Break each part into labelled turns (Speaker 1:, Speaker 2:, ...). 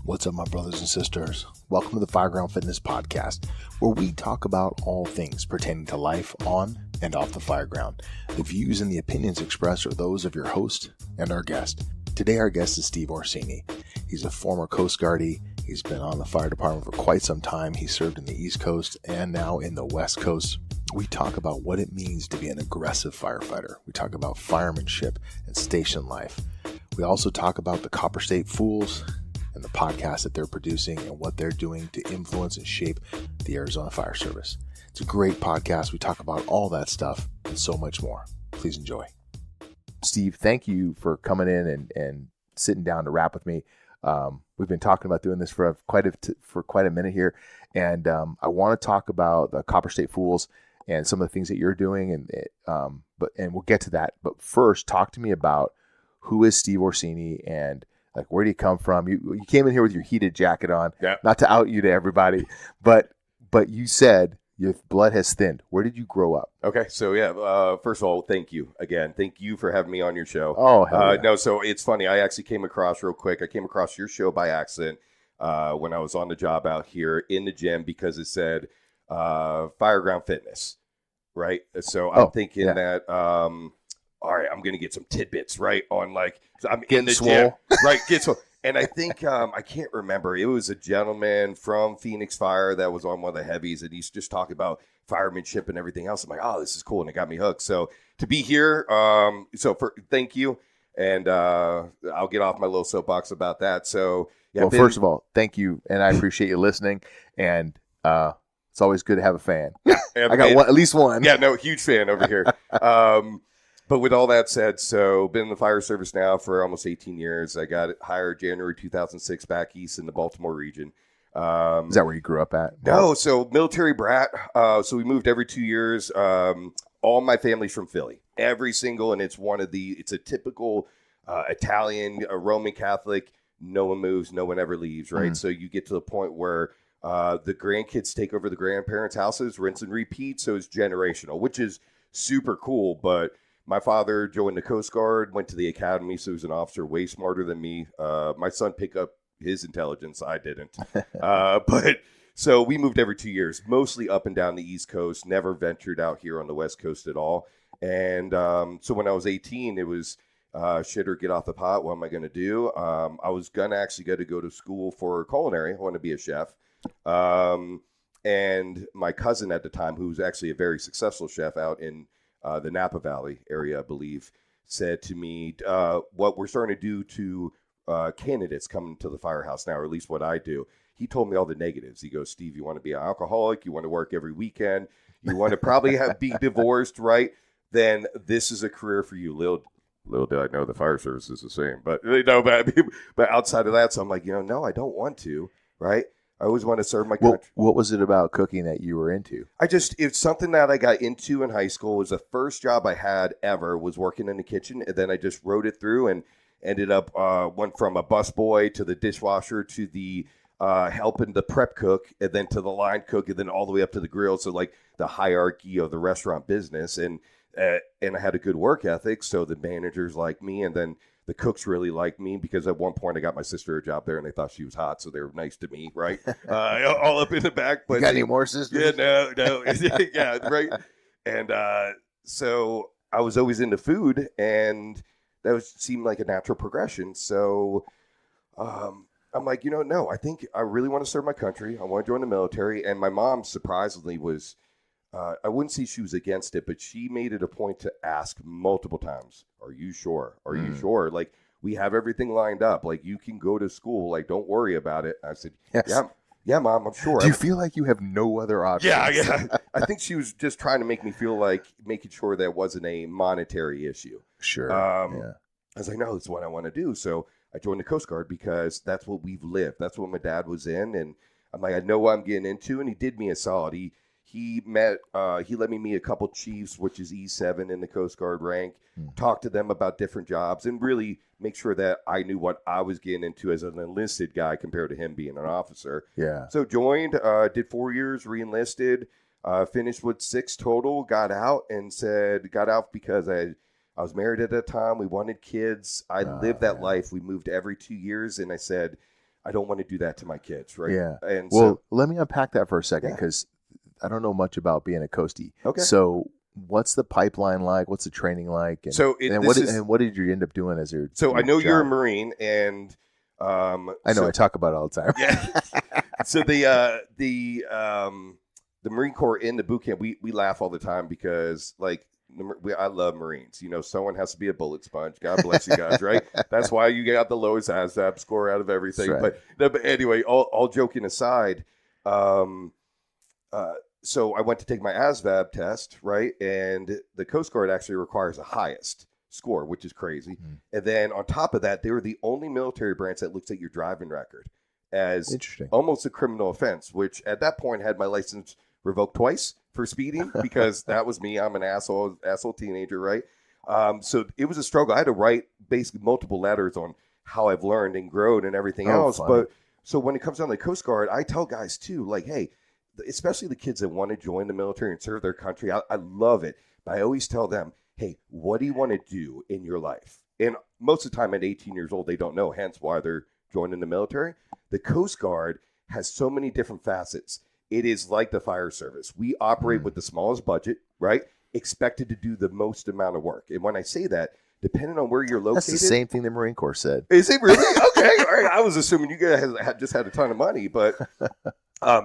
Speaker 1: What's up, my brothers and sisters? Welcome to the Fireground Fitness Podcast, where we talk about all things pertaining to life on and off the fireground. The views and the opinions expressed are those of your host and our guest. Today, our guest is Steve Orsini. He's a former Coast Guardie. He's been on the fire department for quite some time. He served in the East Coast and now in the West Coast. We talk about what it means to be an aggressive firefighter. We talk about firemanship and station life. We also talk about the Copper State F.O.O.L.S and the podcast that they're producing and what they're doing to influence and shape the Arizona Fire Service. It's a great podcast. We talk about all that stuff and so much more. Please enjoy. Steve, thank you for coming in and sitting down to rap with me. We've been talking about doing this for quite a minute here, and I want to talk about the Copper State F.O.O.L.S and some of the things that you're doing, and we'll get to that. But first, talk to me about who is Steve Orsini and like, where do you come from? You came in here with your heated jacket on, Not to out you to everybody, but you said your blood has thinned. Where did you grow up?
Speaker 2: Okay, so first of all, thank you again. Thank you for having me on your show.
Speaker 1: Oh, hell yeah.
Speaker 2: No, so it's funny. I actually came across real quick. I came across your show by accident when I was on the job out here in the gym because it said Fireground Fitness, right? So I'm thinking that. All right, I'm going to get some tidbits, right, on I'm in the gym. Right, get swole. And I think, I can't remember, it was a gentleman from Phoenix Fire that was on one of the heavies, and he's just talking about firemanship and everything else. I'm like, oh, this is cool, and it got me hooked. So to be here, thank you, and I'll get off my little soapbox about that. So,
Speaker 1: first of all, thank you, and I appreciate you listening, and it's always good to have a fan. I got one, at least one.
Speaker 2: Yeah, no, huge fan over here. But with all that said, so been in the fire service now for almost 18 years. I got hired January 2006 back east in the Baltimore region.
Speaker 1: Is that where you grew up at?
Speaker 2: No, so military brat. So we moved every 2 years. All my family's from Philly, every single, and it's a typical Italian, Roman Catholic. No one moves, no one ever leaves, right? Mm-hmm. So you get to the point where the grandkids take over the grandparents' houses, rinse and repeat. So it's generational, which is super cool, but my father joined the Coast Guard, went to the academy, so he was an officer way smarter than me. My son picked up his intelligence. I didn't. But so we moved every 2 years, mostly up and down the East Coast, never ventured out here on the West Coast at all. And so when I was 18, it was shit or get off the pot. What am I going to do? I was going to actually go to school for culinary. I want to be a chef. And my cousin at the time, who was actually a very successful chef out in the Napa Valley area, I believe, said to me, what we're starting to do to candidates coming to the firehouse now, or at least what I do. He told me all the negatives. He goes, Steve, you want to be an alcoholic? You want to work every weekend? You want to probably be divorced, right? Then this is a career for you. Little did I know the fire service is the same. But, but outside of that, so I'm like, no, I don't want to, right? I always want to serve my country.
Speaker 1: What was it about cooking that you were into?
Speaker 2: It's something that I got into in high school. It was the first job I had ever, was working in the kitchen. And then I just rode it through and ended up, went from a busboy to the dishwasher to the helping the prep cook and then to the line cook and then all the way up to the grill. So like the hierarchy of the restaurant business. And I had a good work ethic. So the managers liked me, and then the cooks really liked me because at one point I got my sister a job there and they thought she was hot. So they were nice to me, right? All up in the back. But
Speaker 1: you got any more sisters?
Speaker 2: Yeah, no. Yeah, right. And so I was always into food, and that seemed like a natural progression. So I'm like, no, I think I really want to serve my country. I want to join the military. And my mom surprisingly was, I wouldn't say she was against it, but she made it a point to ask multiple times, are you sure? Are you sure? Like, we have everything lined up. Like, you can go to school. Like, don't worry about it. I said, yes. Yeah, Mom, I'm sure.
Speaker 1: Do you feel like you have no other options?
Speaker 2: Yeah. I think she was just trying to make me feel like making sure that wasn't a monetary issue.
Speaker 1: Sure.
Speaker 2: I was like, no, this is what I want to do. So I joined the Coast Guard because that's what we've lived. That's what my dad was in. And I'm like, I know what I'm getting into. And he did me a solid. He let me meet a couple chiefs, which is E7 in the Coast Guard rank, talk to them about different jobs, and really make sure that I knew what I was getting into as an enlisted guy compared to him being an officer.
Speaker 1: Yeah.
Speaker 2: So joined, did 4 years, re-enlisted, finished with 6 total, got out because I was married at that time. We wanted kids. I lived that life. We moved every 2 years, and I said, I don't want to do that to my kids, right?
Speaker 1: Yeah.
Speaker 2: And
Speaker 1: well,
Speaker 2: so,
Speaker 1: let me unpack that for a second because I don't know much about being a coastie.
Speaker 2: Okay.
Speaker 1: So what's the pipeline like? What's the training like? And,
Speaker 2: so
Speaker 1: what did you end up doing as your
Speaker 2: So I know
Speaker 1: job?
Speaker 2: you're a Marine, and
Speaker 1: I know I talk about it all the time.
Speaker 2: Yeah. So the Marine Corps in the boot camp, we laugh all the time because like I love Marines. You know, someone has to be a bullet sponge. God bless you guys, right? That's why you got the lowest ASVAB score out of everything.
Speaker 1: Right.
Speaker 2: But anyway, all joking aside, so I went to take my ASVAB test, right? And the Coast Guard actually requires the highest score, which is crazy. Mm. And then on top of that, they were the only military branch that looks at your driving record as almost a criminal offense, which at that point had my license revoked twice for speeding because that was me. I'm an asshole teenager, right? So it was a struggle. I had to write basically multiple letters on how I've learned and grown and everything else. Fun. But so when it comes down to the Coast Guard, I tell guys too, like, hey, especially the kids that want to join the military and serve their country, I love it. But I always tell them, hey, what do you want to do in your life? And most of the time at 18 years old, they don't know, hence why they're joining the military. The Coast Guard has so many different facets. It is like the fire service. We operate with the smallest budget, right? Expected to do the most amount of work. And when I say that, depending on where you're located.
Speaker 1: That's the same thing the Marine Corps said.
Speaker 2: Is it really? Okay. All right. I was assuming you guys just had a ton of money, but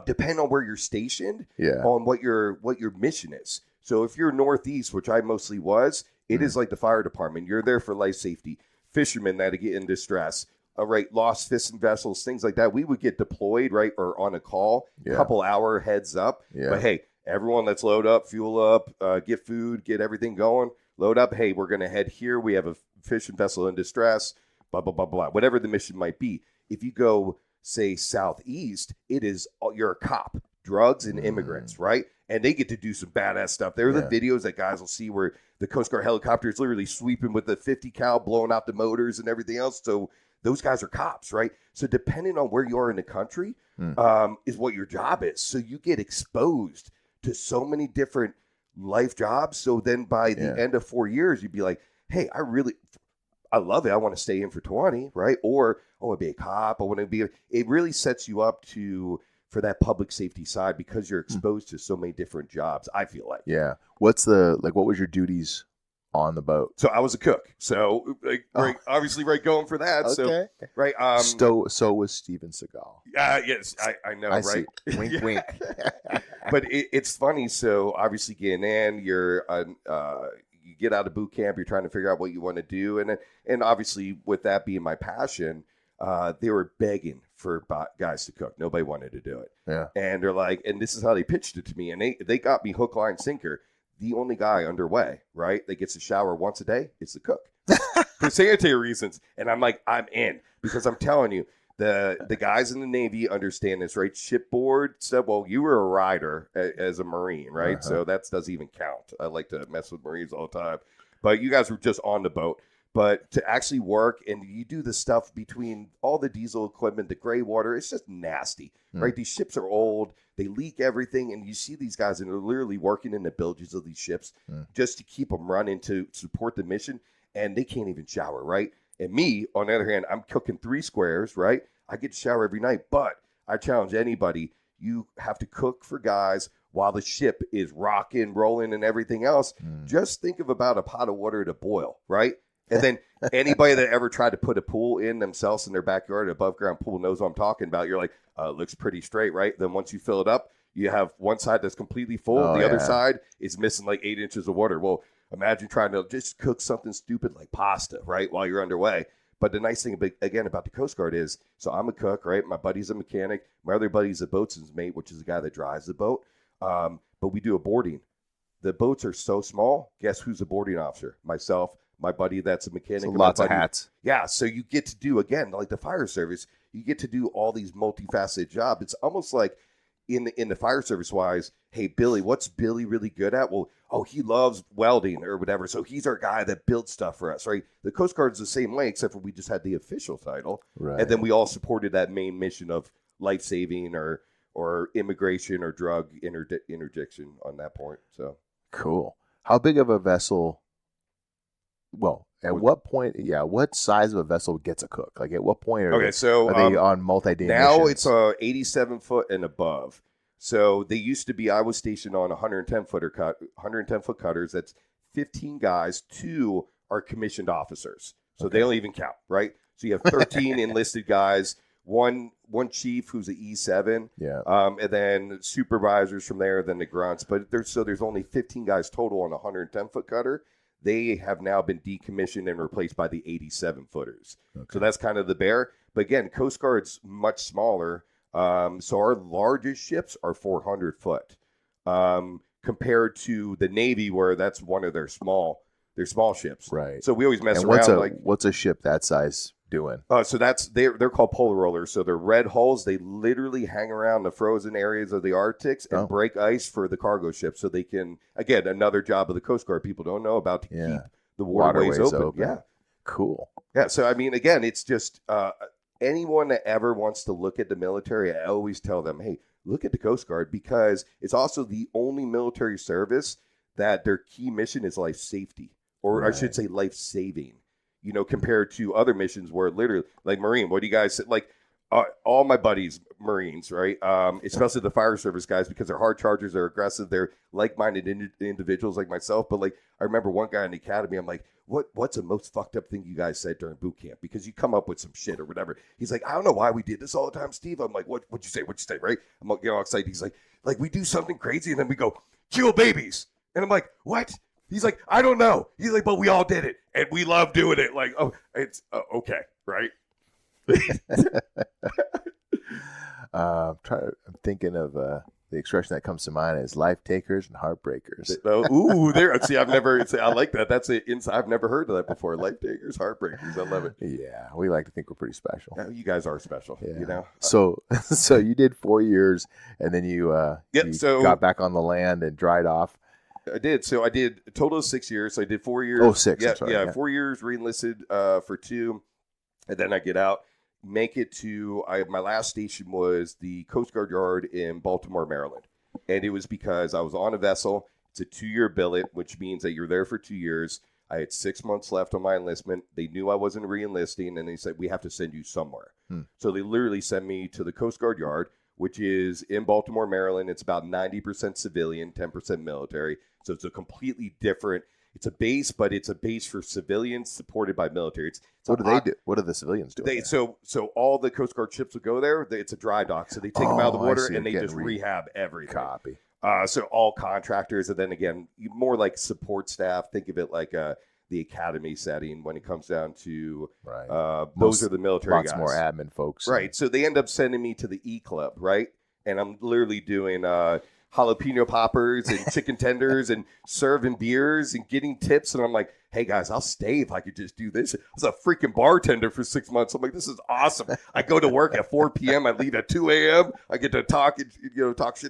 Speaker 2: depending on where you're stationed, on what your mission is. So if you're Northeast, which I mostly was, it is like the fire department. You're there for life safety. Fishermen that get in distress. Right, lost fishing vessels, things like that. We would get deployed, right, or on a call, couple hour heads up. Yeah. But hey, everyone, let's load up, fuel up, get food, get everything going. Load up. Hey, we're going to head here. We have a fishing vessel in distress, blah, blah, blah, blah. Whatever the mission might be. If you go, say, southeast, it is you're a cop, drugs and immigrants, right? And they get to do some badass stuff. There are the videos that guys will see where the Coast Guard helicopter is literally sweeping with the 50 cal, blowing out the motors and everything else. So those guys are cops, right? So depending on where you are in the country is what your job is. So you get exposed to so many different life jobs. So then by the end of 4 years, you'd be like, hey, I love it. I want to stay in for 20, right? Or I want to be a cop. It really sets you up for that public safety side because you're exposed to so many different jobs, I feel like.
Speaker 1: Yeah. What was your duties on the boat?
Speaker 2: So I was a cook. So obviously going for that.
Speaker 1: Okay.
Speaker 2: So right.
Speaker 1: So was Steven Seagal.
Speaker 2: Yes, I know, right?
Speaker 1: See. Wink, wink.
Speaker 2: But it's funny. So obviously getting in, you get out of boot camp, you're trying to figure out what you want to do. And obviously with that being my passion, they were begging for guys to cook. Nobody wanted to do it.
Speaker 1: Yeah.
Speaker 2: And they're like, and this is how they pitched it to me. And they got me hook, line, sinker. The only guy underway, right, that gets to shower once a day is the cook for sanitary reasons. And I'm like, I'm in because I'm telling you, the guys in the Navy understand this, right? Shipboard stuff. Well, you were a rider as a Marine, right? So that doesn't even count. I like to mess with Marines all the time. But you guys were just on the boat. But to actually work and you do the stuff between all the diesel equipment, the gray water, it's just nasty, right? These ships are old. They leak everything. And you see these guys and they're literally working in the bilges of these ships just to keep them running to support the mission. And they can't even shower, right? And me, on the other hand, I'm cooking 3 squares, right? I get to shower every night. But I challenge anybody, you have to cook for guys while the ship is rocking, rolling, and everything else. Just think of about a pot of water to boil, right? And then anybody that ever tried to put a pool in themselves in their backyard, an above ground pool, knows what I'm talking about. You're like, it looks pretty straight, right? Then once you fill it up, you have one side that's completely full. The other side is missing like 8 inches of water. Well, imagine trying to just cook something stupid like pasta, right, while you're underway. But the nice thing, again, about the Coast Guard is, so I'm a cook, right? My buddy's a mechanic. My other buddy's a boatswain's mate, which is the guy that drives the boat. But we do a boarding. The boats are so small. Guess who's a boarding officer? Myself. My buddy that's a mechanic. So
Speaker 1: lots of hats.
Speaker 2: Yeah, so you get to do, again, like the fire service, you get to do all these multifaceted jobs. It's almost like in the fire service wise, hey, Billy, what's Billy really good at? Well, he loves welding or whatever, so he's our guy that builds stuff for us, right? The Coast Guard's the same way, except for we just had the official title. Right. And then we all supported that main mission of life-saving or immigration or drug interdiction on that point. So
Speaker 1: cool. How big of a vessel well, at what point, what size of a vessel gets a cook? Like, at what point are they on multi-day
Speaker 2: now
Speaker 1: missions?
Speaker 2: It's 87 foot and above. So they used to be, I was stationed on 110 foot cutters. That's 15 guys. 2 are commissioned officers. So they don't even count, right? So you have 13 enlisted guys, one chief who's an E7, and then supervisors from there, then the grunts. But there's only 15 guys total on a 110 foot cutter. They have now been decommissioned and replaced by the 87 footers. Okay. So that's kind of the bear. But again, Coast Guard's much smaller. So our largest ships are 400 foot, compared to the Navy, where that's one of their small ships.
Speaker 1: Right.
Speaker 2: So we always mess around.
Speaker 1: What's a ship that size doing?
Speaker 2: So they're called polar rollers. So they're red hulls. They literally hang around the frozen areas of the Arctics and break ice for the cargo ships, so they can, again, another job of the Coast Guard people don't know about, to keep the waterways open. Yeah.
Speaker 1: Cool.
Speaker 2: Yeah. So I mean, again, it's just anyone that ever wants to look at the military, I always tell them, hey, look at the Coast Guard, because it's also the only military service that their key mission is life safety, or I should say life saving. You know, compared to other missions where literally, like Marine, what do you guys say? Like, all my buddies, Marines, right? Especially the fire service guys, because they're hard chargers, they're aggressive, they're like-minded individuals like myself. But like, I remember one guy in the academy, I'm like, what's the most fucked up thing you guys said during boot camp? Because you come up with some shit or whatever. He's like, I don't know why we did this all the time, Steve. I'm like, what'd you say? Right? I'm like, all excited. He's like we do something crazy and then we go kill babies. And I'm like, what? He's like, I don't know. He's like, but we all did it, and we love doing it. Like, oh, it's okay, right?
Speaker 1: I'm thinking of the expression that comes to mind is life takers and heartbreakers.
Speaker 2: See, I like that. That's it. I've never heard of that before. Life takers, heartbreakers. I love it.
Speaker 1: Yeah, we like to think we're pretty special.
Speaker 2: Yeah, you guys are special. Yeah. You know.
Speaker 1: So you did 4 years, and then you got back on the land and dried off.
Speaker 2: I did. So I did a total of 6 years. So I did 4 years.
Speaker 1: Oh, 6.
Speaker 2: Yeah, 4 years, re-enlisted for 2. And then I get out, make it to, my last station was the Coast Guard Yard in Baltimore, Maryland. And it was because I was on a vessel. It's a 2-year billet, which means that you're there for 2 years. I had 6 months left on my enlistment. They knew I wasn't re-enlisting, and they said, we have to send you somewhere. So they literally sent me to the Coast Guard Yard, which is in Baltimore, Maryland. It's about 90% civilian, 10% military. So it's a completely different, it's a base, but it's a base for civilians supported by military.
Speaker 1: What do they do? What do the civilians do?
Speaker 2: So all the Coast Guard ships would go there. It's a dry dock. So they take them out of the water and they just rehab everything.
Speaker 1: Copy.
Speaker 2: So all contractors, and then again, more like support staff. Think of it like the academy setting when it comes down to those are the military
Speaker 1: lots
Speaker 2: guys.
Speaker 1: More admin folks.
Speaker 2: Right. So they end up sending me to the E Club, right? And I'm literally doing jalapeno poppers and chicken tenders and serving beers and getting tips. And I'm like, hey, guys, I'll stay if I could just do this. I was a freaking bartender for 6 months. I'm like, this is awesome. I go to work at 4 p.m. I leave at 2 a.m. I get to talk shit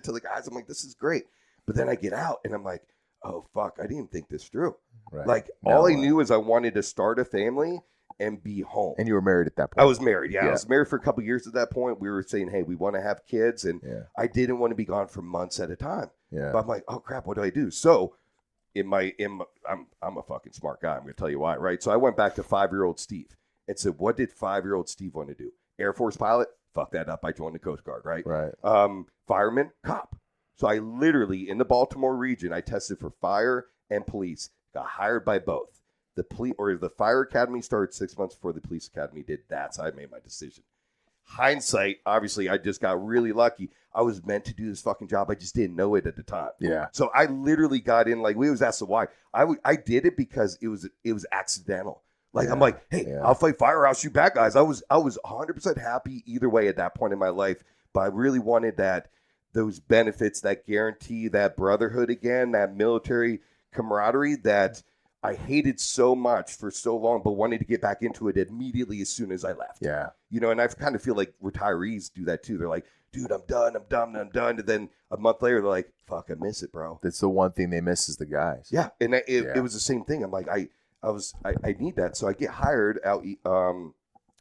Speaker 2: to the guys. I'm like, this is great. But then I get out and I'm like, oh, fuck, I didn't think this through.
Speaker 1: Right.
Speaker 2: Like, all I knew is I wanted to start a family and be home.
Speaker 1: And you were married at that point?
Speaker 2: I was married, yeah. I was married for a couple of years at that point. We were saying, hey, we want to have kids. And I didn't want to be gone for months at a time. Yeah. But I'm like, oh, crap, what do I do? So I'm a fucking smart guy. I'm going to tell you why, right? So I went back to 5-year-old Steve and said, what did 5-year-old Steve want to do? Air Force pilot? Fuck that up. I joined the Coast Guard, right?
Speaker 1: Right.
Speaker 2: Fireman? Cop. So I literally, in the Baltimore region, I tested for fire and police, got hired by both. The fire academy started 6 months before the police academy did. That's how I made my decision. Hindsight, obviously, I just got really lucky. I was meant to do this fucking job. I just didn't know it at the time.
Speaker 1: Yeah.
Speaker 2: So I literally got in, like, we always asked why. I did it because it was accidental. Like, I'm like, hey, I'll fight fire, I'll shoot bad guys. I was 100% happy either way at that point in my life, but I really wanted those benefits, that guarantee, that brotherhood again, that military camaraderie that I hated so much for so long, but wanted to get back into it immediately as soon as I left.
Speaker 1: Yeah.
Speaker 2: And I kind of feel like retirees do that too. They're like, dude, I'm done. And then a month later, they're like, fuck, I miss it, bro.
Speaker 1: That's the one thing they miss is the guys.
Speaker 2: Yeah. And it was the same thing. I'm like, I need that. So I get hired out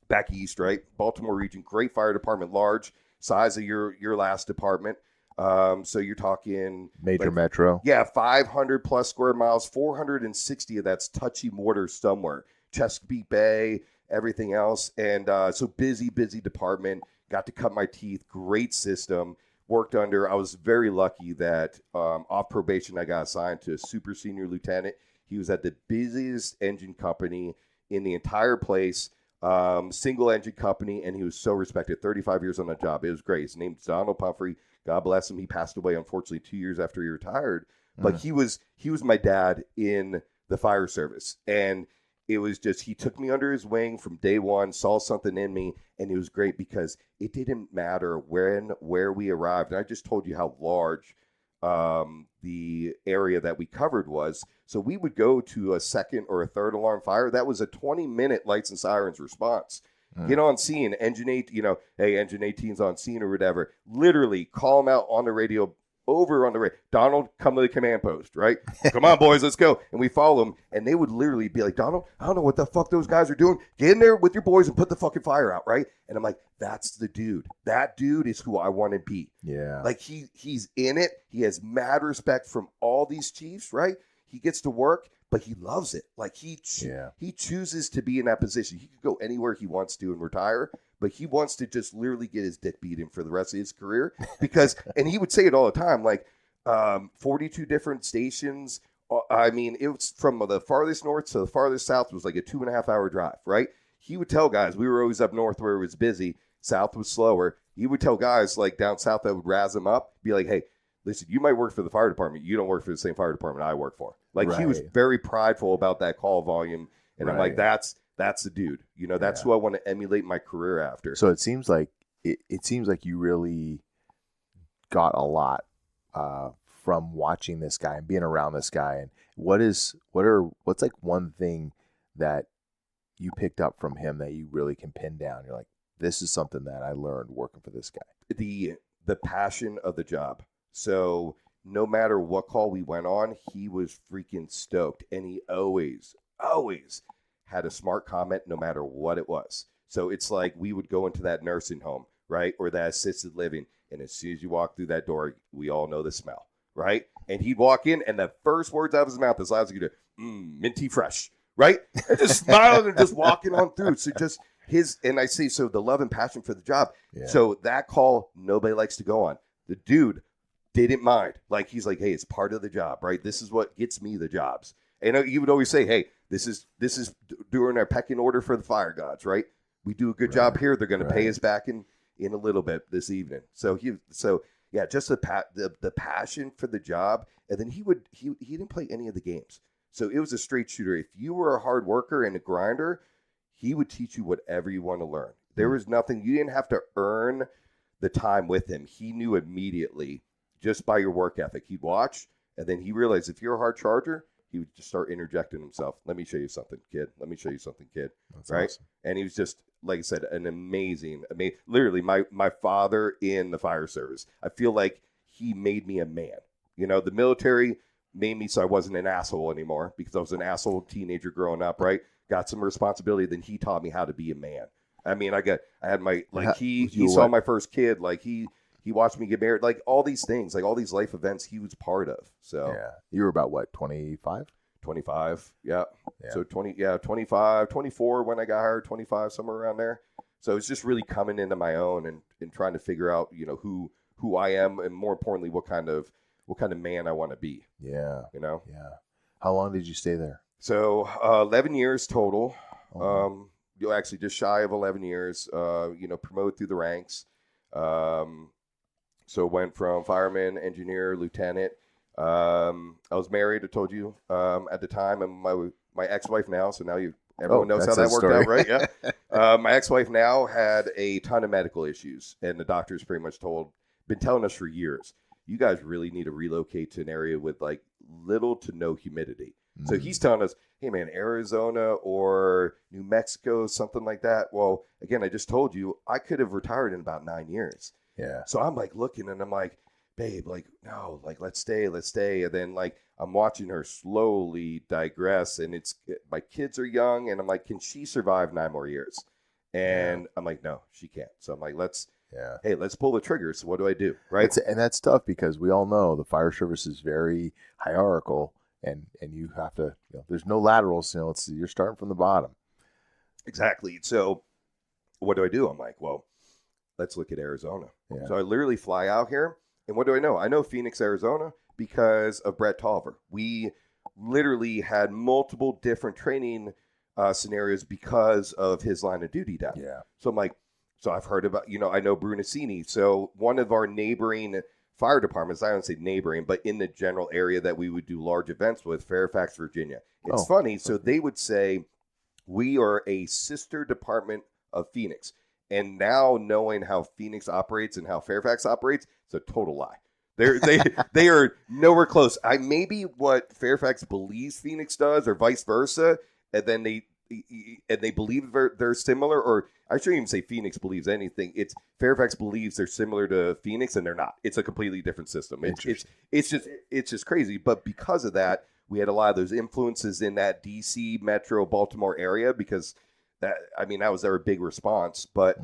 Speaker 2: back east, right? Baltimore region, great fire department, large size of your last department. So you're talking
Speaker 1: major metro.
Speaker 2: Yeah, 500 plus square miles, 460 of that's touchy mortar somewhere. Chesapeake Bay, everything else. And so busy department. Got to cut my teeth. Great system. Worked under. I was very lucky that off probation, I got assigned to a super senior lieutenant. He was at the busiest engine company in the entire place, single engine company, and he was so respected. 35 years on the job. It was great. His name's Donald Pumphrey. God bless him. He passed away, unfortunately, 2 years after he retired. But he was my dad in the fire service. And it was just, he took me under his wing from day one, saw something in me, and it was great because it didn't matter where we arrived. And I just told you how large the area that we covered was. So we would go to a second or a third alarm fire. That was a 20-minute lights and sirens response. Get on scene, engine 8, hey, engine 18's on scene or whatever. Literally call them out on the radio, over on the radio. Donald, come to the command post, right? Come on, boys, let's go. And we follow them, and they would literally be like, Donald, I don't know what the fuck those guys are doing. Get in there with your boys and put the fucking fire out, right? And I'm like, that's the dude. That dude is who I want to be.
Speaker 1: Yeah.
Speaker 2: Like, he's in it. He has mad respect from all these chiefs, right? He gets to work, but he loves it. Like, he chooses to be in that position. He could go anywhere he wants to and retire, but he wants to just literally get his dick beaten for the rest of his career because, and he would say it all the time, like 42 different stations. I mean, it was from the farthest north to the farthest south was like a 2.5 hour drive, right? He would tell guys, we were always up north where it was busy. South was slower. He would tell guys like down south that would razz him up, be like, hey, listen, you might work for the fire department. You don't work for the same fire department I work for. Like, he was very prideful about that call volume. And I'm like, that's the dude. That's who I want to emulate my career after.
Speaker 1: So it seems like you really got a lot from watching this guy and being around this guy. And what's like one thing that you picked up from him that you really can pin down? You're like, this is something that I learned working for this guy.
Speaker 2: The passion of the job. So no matter what call we went on, he was freaking stoked. And he always had a smart comment no matter what it was. So it's like we would go into that nursing home, right? Or that assisted living. And as soon as you walk through that door, we all know the smell, right? And he'd walk in and the first words out of his mouth is loud as you do, minty fresh, right? And just smiling and just walking on through. So just and I say, so the love and passion for the job. Yeah. So that call, nobody likes to go on. The dude didn't mind. Like, he's like, hey, it's part of the job, right? This is what gets me the jobs. And he would always say, hey, this is doing our pecking order for the fire gods, right? We do a good job here. They're going to pay us back in a little bit this evening. So just the passion for the job. And then he didn't play any of the games. So it was a straight shooter. If you were a hard worker and a grinder, he would teach you whatever you want to learn. There was nothing, you didn't have to earn the time with him. He knew immediately just by your work ethic. He'd watch, and then he realized if you're a hard charger, he would just start interjecting himself. Let me show you something, kid. Let me show you something, kid. That's right? Awesome. And he was just, like I said, an amazing, literally my father in the fire service. I feel like he made me a man. The military made me so I wasn't an asshole anymore because I was an asshole teenager growing up, right? Got some responsibility. Then he taught me how to be a man. I mean, I had my, like, he saw my first kid. Like, he watched me get married. Like, all these things, like all these life events he was part of. So
Speaker 1: yeah, you were about what, 25?
Speaker 2: 25. Yeah. So 25, 24 when I got hired, 25, somewhere around there. So it's just really coming into my own and trying to figure out, who I am, and more importantly, what kind of man I want to be.
Speaker 1: Yeah.
Speaker 2: Yeah.
Speaker 1: How long did you stay there?
Speaker 2: So 11 years total. You'll actually just shy of 11 years, promoted through the ranks. So went from fireman, engineer, lieutenant. I was married, I told you, at the time, and my ex-wife now, so now everyone knows how that worked out, right? Yeah. My ex-wife now had a ton of medical issues, and the doctors pretty much been telling us for years, you guys really need to relocate to an area with like little to no humidity. Mm-hmm. So he's telling us, hey man, Arizona or New Mexico, something like that. Well, again, I just told you I could have retired in about 9 years.
Speaker 1: Yeah.
Speaker 2: So I'm like looking and I'm like, babe, like, no, like, let's stay. And then like, I'm watching her slowly digress, and my kids are young, and I'm like, can she survive 9 more years? And I'm like, no, she can't. So I'm like, let's pull the trigger. So what do I do? Right.
Speaker 1: And that's tough because we all know the fire service is very hierarchical and you have to, there's no laterals, you're starting from the bottom.
Speaker 2: Exactly. So what do? I'm like, well, let's look at Arizona. Yeah. So I literally fly out here. And what do I know? I know Phoenix, Arizona because of Brett Tolliver. We literally had multiple different training scenarios because of his line of duty down.
Speaker 1: Yeah.
Speaker 2: So I'm like, so I've heard about, I know Brunacini. So one of our neighboring fire departments, I don't say neighboring, but in the general area that we would do large events with, Fairfax, Virginia. It's funny. So they would say, we are a sister department of Phoenix. And now knowing how Phoenix operates and how Fairfax operates, it's a total lie. They are nowhere close. Maybe what Fairfax believes Phoenix does, or vice versa, and then they believe they're similar. Or I shouldn't even say Phoenix believes anything. It's Fairfax believes they're similar to Phoenix, and they're not. It's a completely different system. It's just crazy. But because of that, we had a lot of those influences in that DC, Metro, Baltimore area because that was their big response. But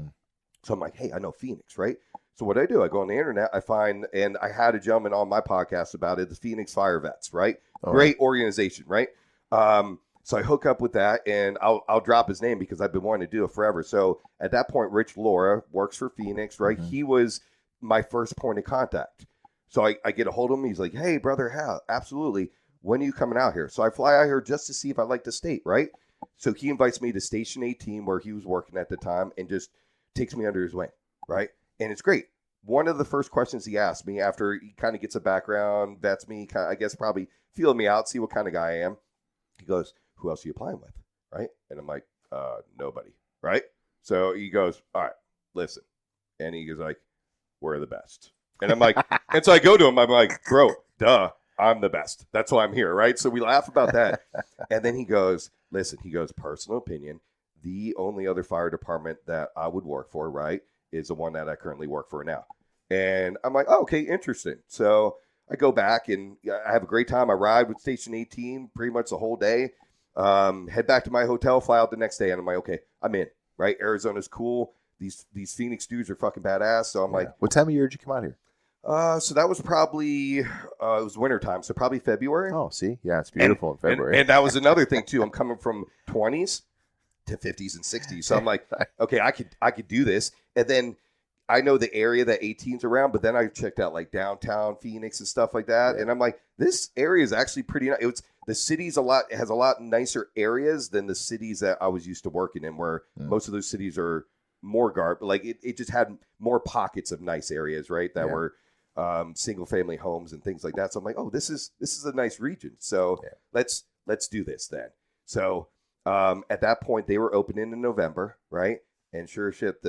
Speaker 2: so I'm like, hey, I know Phoenix, right? So what I do, I go on the internet, I find, and I had a gentleman on my podcast about it, the Phoenix Fire Vets, right? Great organization, right? So I hook up with that, and I'll drop his name because I've been wanting to do it forever. So at that point, Rich Laura works for Phoenix, right? Mm-hmm. He was my first point of contact. So I get a hold of him. He's like, hey, brother, absolutely. When are you coming out here? So I fly out here just to see if I like the state, right? So he invites me to Station 18 where he was working at the time and just takes me under his wing, right? And it's great. One of the first questions he asked me after he kind of gets a background, vets me, I guess probably feeling me out, see what kind of guy I am. He goes, who else are you applying with, right? And I'm like, nobody, right? So he goes, all right, listen. And he goes like, we're the best. And I'm like, and so I go to him, I'm like, bro, duh, I'm the best. That's why I'm here, right? So we laugh about that. And then he goes, listen, personal opinion, the only other fire department that I would work for, right, is the one that I currently work for now. And I'm like, oh, okay, interesting. So I go back and I have a great time. I ride with Station 18 pretty much the whole day. Head back to my hotel, fly out the next day. And I'm like, okay, I'm in, right? Arizona's cool. These Phoenix dudes are fucking badass. So I'm like,
Speaker 1: what time of year did you come out here?
Speaker 2: So that was probably, it was wintertime. So probably February.
Speaker 1: Oh, see? Yeah, it's beautiful in February.
Speaker 2: And that was another thing too. I'm coming from 20s to 50s and 60s. So I'm like, okay, I could do this. And then I know the area that 18's around, but then I checked out like downtown Phoenix and stuff like that. Yeah. And I'm like, this area is actually pretty nice. The city's has a lot nicer areas than the cities that I was used to working in, where most of those cities are more like it just had more pockets of nice areas, right? That were single family homes and things like that. So I'm like, oh, this is a nice region. So let's do this then. So at that point they were opening in November, right? And sure as shit,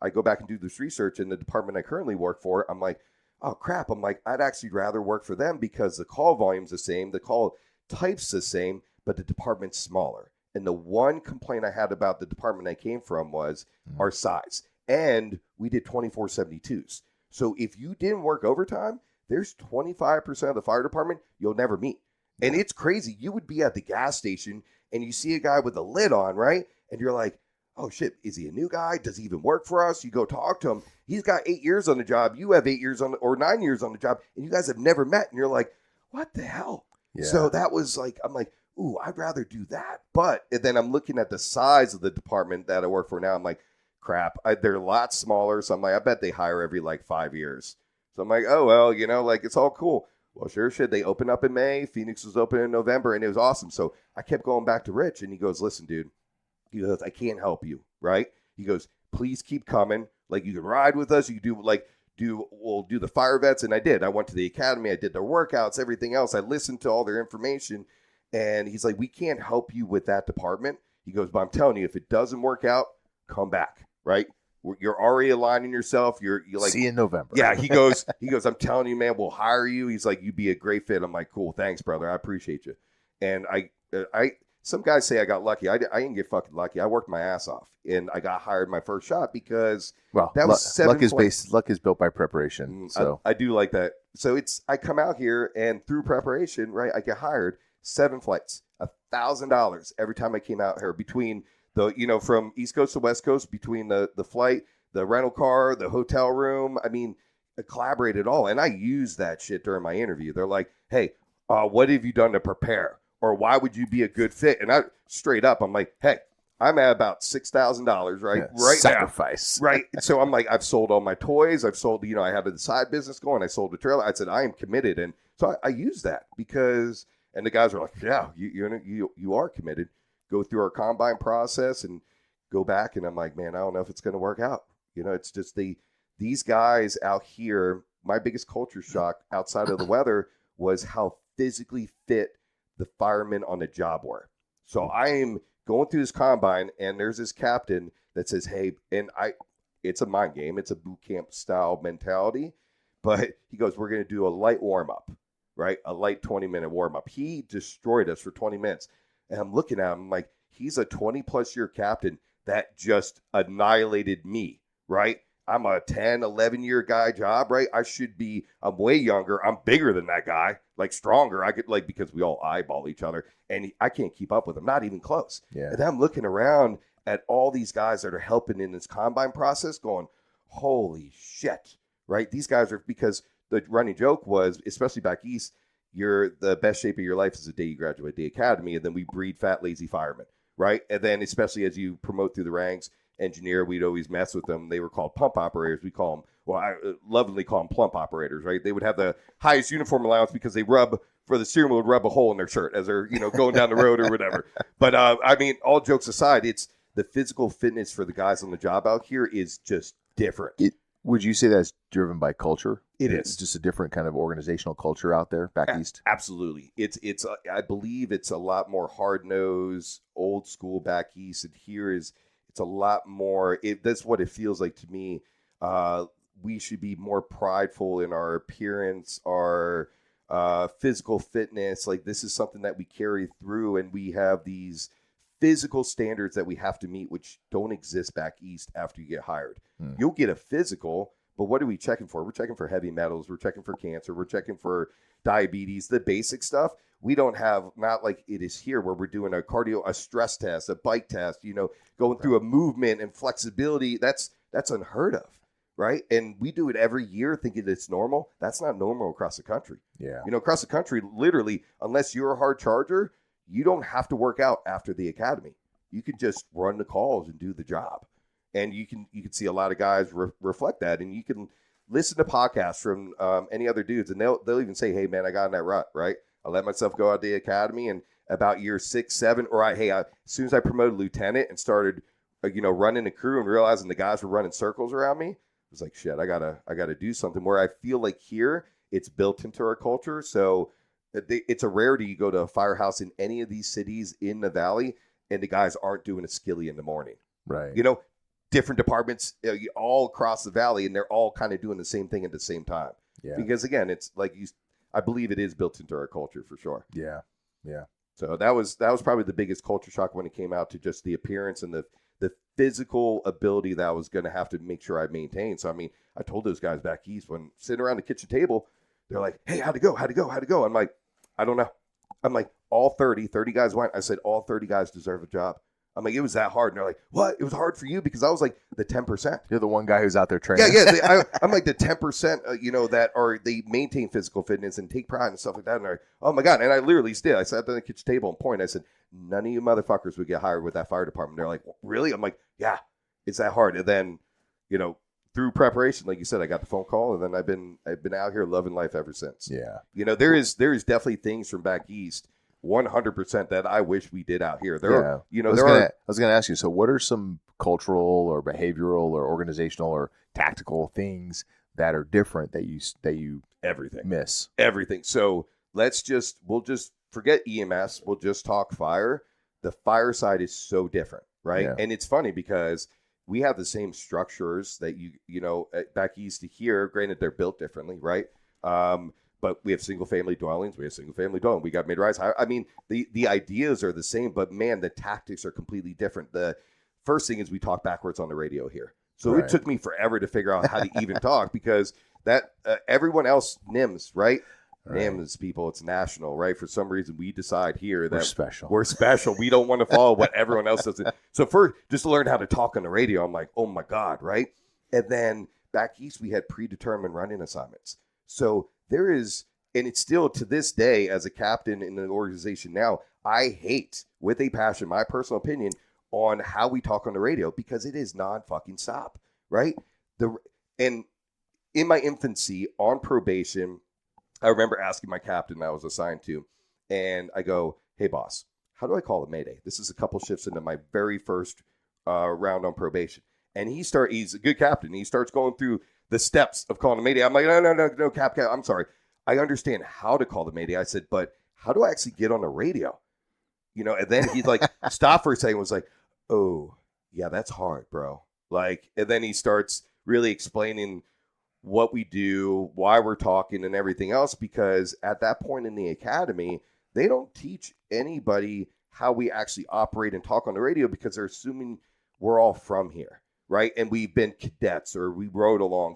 Speaker 2: I go back and do this research in the department I currently work for. I'm like, oh crap. I'm like, I'd actually rather work for them because the call volume's the same, the call type's the same, but the department's smaller. And the one complaint I had about the department I came from was our size. And we did 24/72s. So if you didn't work overtime, there's 25% of the fire department you'll never meet. And it's crazy. You would be at the gas station and you see a guy with a lid on, right? And you're like, oh shit, is he a new guy? Does he even work for us? You go talk to him. He's got 8 years on the job. You have 8 years or 9 years on the job, and you guys have never met. And you're like, what the hell? Yeah. So that was like, I'm like, ooh, I'd rather do that. But and then I'm looking at the size of the department that I work for now. I'm like, crap, they're a lot smaller. So I'm like, I bet they hire every like 5 years. So I'm like, oh, well, like it's all cool. Well, sure shit. They opened up in May. Phoenix was open in November, and it was awesome. So I kept going back to Rich, and he goes, listen, dude. He goes, I can't help you, right? He goes, please keep coming. Like, you can ride with us. You can we'll do the fire vets. And I did. I went to the academy. I did their workouts, everything else. I listened to all their information. And he's like, we can't help you with that department. He goes, but I'm telling you, if it doesn't work out, come back, right? You're already aligning yourself. You're like,
Speaker 1: see you in November.
Speaker 2: Yeah, he goes, I'm telling you, man, we'll hire you. He's like, you'd be a great fit. I'm like, cool, thanks, brother. I appreciate you. And some guys say I got lucky. I didn't get fucking lucky. I worked my ass off, and I got hired my first shot because that was
Speaker 1: luck is built by preparation. So
Speaker 2: I do like that. So I come out here, and through preparation, right, I get hired 7 flights, $1,000 every time I came out here between from East Coast to West Coast, between the flight, the rental car, the hotel room. I mean, I collaborated all. And I use that shit during my interview. They're like, hey, what have you done to prepare? Or why would you be a good fit? And I straight up, I'm like, hey, I'm at about $6,000 right
Speaker 1: sacrifice
Speaker 2: now. Right. So I'm like, I've sold all my toys. I've sold, I had a side business going. I sold a trailer. I said, I am committed. And so I use that because, and the guys are like, yeah, you are committed. Go through our combine process and go back. And I'm like, man, I don't know if it's going to work out. It's just these guys out here. My biggest culture shock outside of the weather was how physically fit the firemen on the job were. So I am going through this combine, and there's this captain that says, hey, and it's a mind game. It's a boot camp style mentality. But he goes, we're going to do a light warm-up, right? A light 20-minute warm-up. He destroyed us for 20 minutes. And I'm looking at him like, he's a 20-plus year captain that just annihilated me, right? I'm a 10, 11-year guy job, right? I'm way younger. I'm bigger than that guy, like stronger. I could because we all eyeball each other, and I can't keep up with him, not even close.
Speaker 1: Yeah.
Speaker 2: And then I'm looking around at all these guys that are helping in this combine process going, holy shit, right? These guys are, because the running joke was, especially back east, the best shape of your life is the day you graduate the academy, and then we breed fat, lazy firemen, right? And then especially as you promote through the ranks, engineer, we'd always mess with them. They were called pump operators. We call them, I lovingly call them plump operators, right? They would have the highest uniform allowance because they rub a hole in their shirt as they're, going down the road or whatever. But all jokes aside, it's the physical fitness for the guys on the job out here is just different.
Speaker 1: Would you say that's driven by culture?
Speaker 2: It's
Speaker 1: just a different kind of organizational culture out there back east?
Speaker 2: Absolutely. It's I believe it's a lot more hard-nosed, old school back east. And here it's a lot more, that's what it feels like to me. We should be more prideful in our appearance, our physical fitness. Like, this is something that we carry through, and we have these physical standards that we have to meet, which don't exist back east after you get hired. You'll get a physical, but what are we checking for? We're checking for heavy metals. We're checking for cancer. We're checking for diabetes, the basic stuff. We don't have, not like it is here where we're doing a stress test, a bike test, going through a movement and flexibility. That's unheard of, right? And we do it every year thinking it's normal. That's not normal across the country.
Speaker 1: Yeah.
Speaker 2: Across the country, literally, unless you're a hard charger, you don't have to work out after the academy. You can just run the calls and do the job. And you can see a lot of guys reflect that. And you can listen to podcasts from any other dudes, and they'll even say, hey, man, I got in that rut, right? I let myself go out to the academy, and about year 6, 7, as soon as I promoted lieutenant and started, running the crew and realizing the guys were running circles around me, I was like, shit, I gotta do something. Where I feel like here, it's built into our culture. So it's a rarity. You go to a firehouse in any of these cities in the valley, and the guys aren't doing a skilly in the morning.
Speaker 1: Right.
Speaker 2: Different departments all across the valley, and they're all kind of doing the same thing at the same time.
Speaker 1: Yeah.
Speaker 2: Because again, it's like I believe it is built into our culture for sure.
Speaker 1: Yeah. Yeah.
Speaker 2: So that was probably the biggest culture shock when it came out to just the appearance and the physical ability that I was going to have to make sure I maintained. So, I told those guys back east when sitting around the kitchen table, they're like, hey, how'd it go? I'm like, I don't know. I'm like, all 30 guys went. I said, all 30 guys deserve a job. I'm like, it was that hard. And they're like, what? It was hard for you? Because I was like the 10%.
Speaker 1: You're the one guy who's out there training.
Speaker 2: Yeah. I'm like the 10%, that they maintain physical fitness and take pride and stuff like that. And they're like, oh my God. And I literally did. I sat at the kitchen table and pointed. I said, none of you motherfuckers would get hired with that fire department. They're like, really? I'm like, yeah, it's that hard. And then, through preparation, like you said, I got the phone call, and then I've been out here loving life ever since.
Speaker 1: Yeah.
Speaker 2: There is definitely things from back east 100% that I wish we did out here. I
Speaker 1: was going to ask you, so what are some cultural or behavioral or organizational or tactical things that are different that you
Speaker 2: everything
Speaker 1: miss?
Speaker 2: Everything. So we'll just forget EMS. We'll just talk fire. The fire side is so different, right?
Speaker 1: Yeah.
Speaker 2: And it's funny because we have the same structures that back east to here. Granted, they're built differently, right? But we have single-family dwellings. We got mid-rise. The ideas are the same, but, man, the tactics are completely different. The first thing is we talk backwards on the radio here. So It took me forever to figure out how to even talk because that everyone else NIMS, right? damn, these people, it's national, right? For some reason, we decide here that
Speaker 1: we're special.
Speaker 2: We don't want to follow what everyone else does. So first, just to learn how to talk on the radio, I'm like, oh my God, right? And then back east, we had predetermined running assignments. So there is, and it's still to this day, as a captain in the organization now, I hate with a passion, my personal opinion, on how we talk on the radio, because it is non-fucking stop, right? And in my infancy on probation, I remember asking my captain I was assigned to, and I go, hey, boss, how do I call a mayday? This is a couple shifts into my very first round on probation. And he's a good captain. He starts going through the steps of calling a mayday. I'm like, no, cap, I'm sorry. I understand how to call the mayday. I said, but how do I actually get on the radio? You know, and then he'd like stop for a second, was like, oh, yeah, that's hard, bro. Like, and then he starts really explaining what we do, why we're talking, and everything else, because at that point in the academy, they don't teach anybody how we actually operate and talk on the radio, because they're assuming we're all from here, right? And we've been cadets, or we rode along,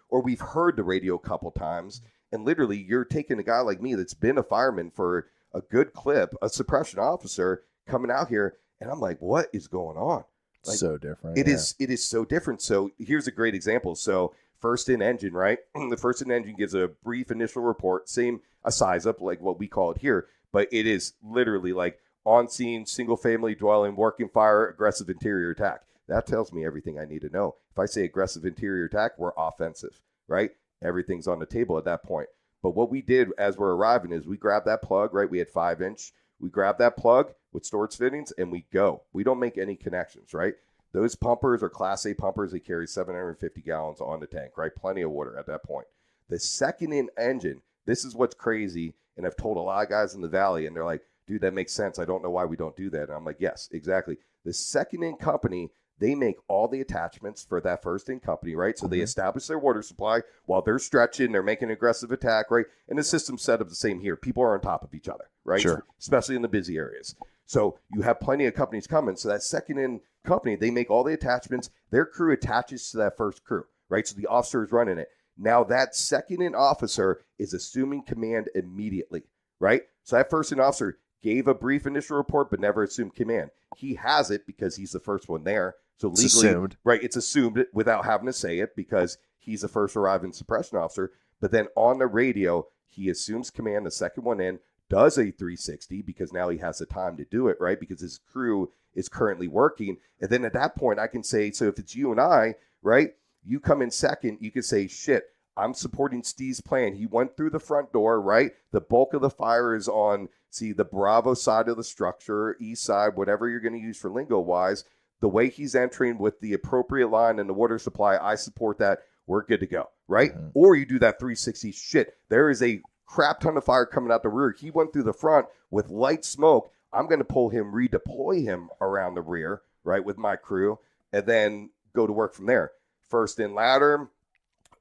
Speaker 2: or we've heard the radio a couple times, and literally you're taking a guy like me that's been a fireman for a good clip, a suppression officer, coming out here, and I'm like, what is going on? Like,
Speaker 1: so different.
Speaker 2: It is so different. So here's a great example. So first in engine, right? The first in engine gives a brief initial report, same a size up like what we call it here, but it is literally like on scene, single family dwelling, working fire, aggressive interior attack. That tells me everything I need to know. If I say aggressive interior attack, we're offensive, right? Everything's on the table at that point. But what we did as we're arriving is we grabbed that plug, right? We had 5-inch. We grab that plug with storage fittings and we go. We don't make any connections, right? Those pumpers are Class A pumpers. They carry 750 gallons on the tank, right? Plenty of water at that point. The second in engine, this is what's crazy. And I've told a lot of guys in the Valley, and they're like, dude, that makes sense. I don't know why we don't do that. And I'm like, yes, exactly. The second in company, they make all the attachments for that first in company, right? So they establish their water supply while they're stretching, they're making an aggressive attack, right? And the system's set up the same here. People are on top of each other, right?
Speaker 1: Sure.
Speaker 2: Especially in the busy areas. So you have plenty of companies coming. So that second in company, they make all the attachments. Their crew attaches to that first crew, right? So the officer is running it. Now that second in officer is assuming command immediately, right? So that first in officer gave a brief initial report, but never assumed command. He has it because he's the first one there. So legally,
Speaker 1: it's assumed.
Speaker 2: Right, it's assumed without having to say it because he's the first arriving suppression officer. But then on the radio, he assumes command, the second one in, does a 360 because now he has the time to do it, right? Because his crew is currently working. And then at that point, I can say, so if it's you and I, right, you come in second, you can say, shit, I'm supporting Steve's plan. He went through the front door, right? The bulk of the fire is on, the Bravo side of the structure, east side, whatever you're going to use for lingo-wise. The way he's entering with the appropriate line and the water supply, I support that. We're good to go, right? Mm-hmm. Or you do that 360 shit. There is a crap ton of fire coming out the rear. He went through the front with light smoke. I'm going to pull him, redeploy him around the rear, right, with my crew, and then go to work from there. First in ladder,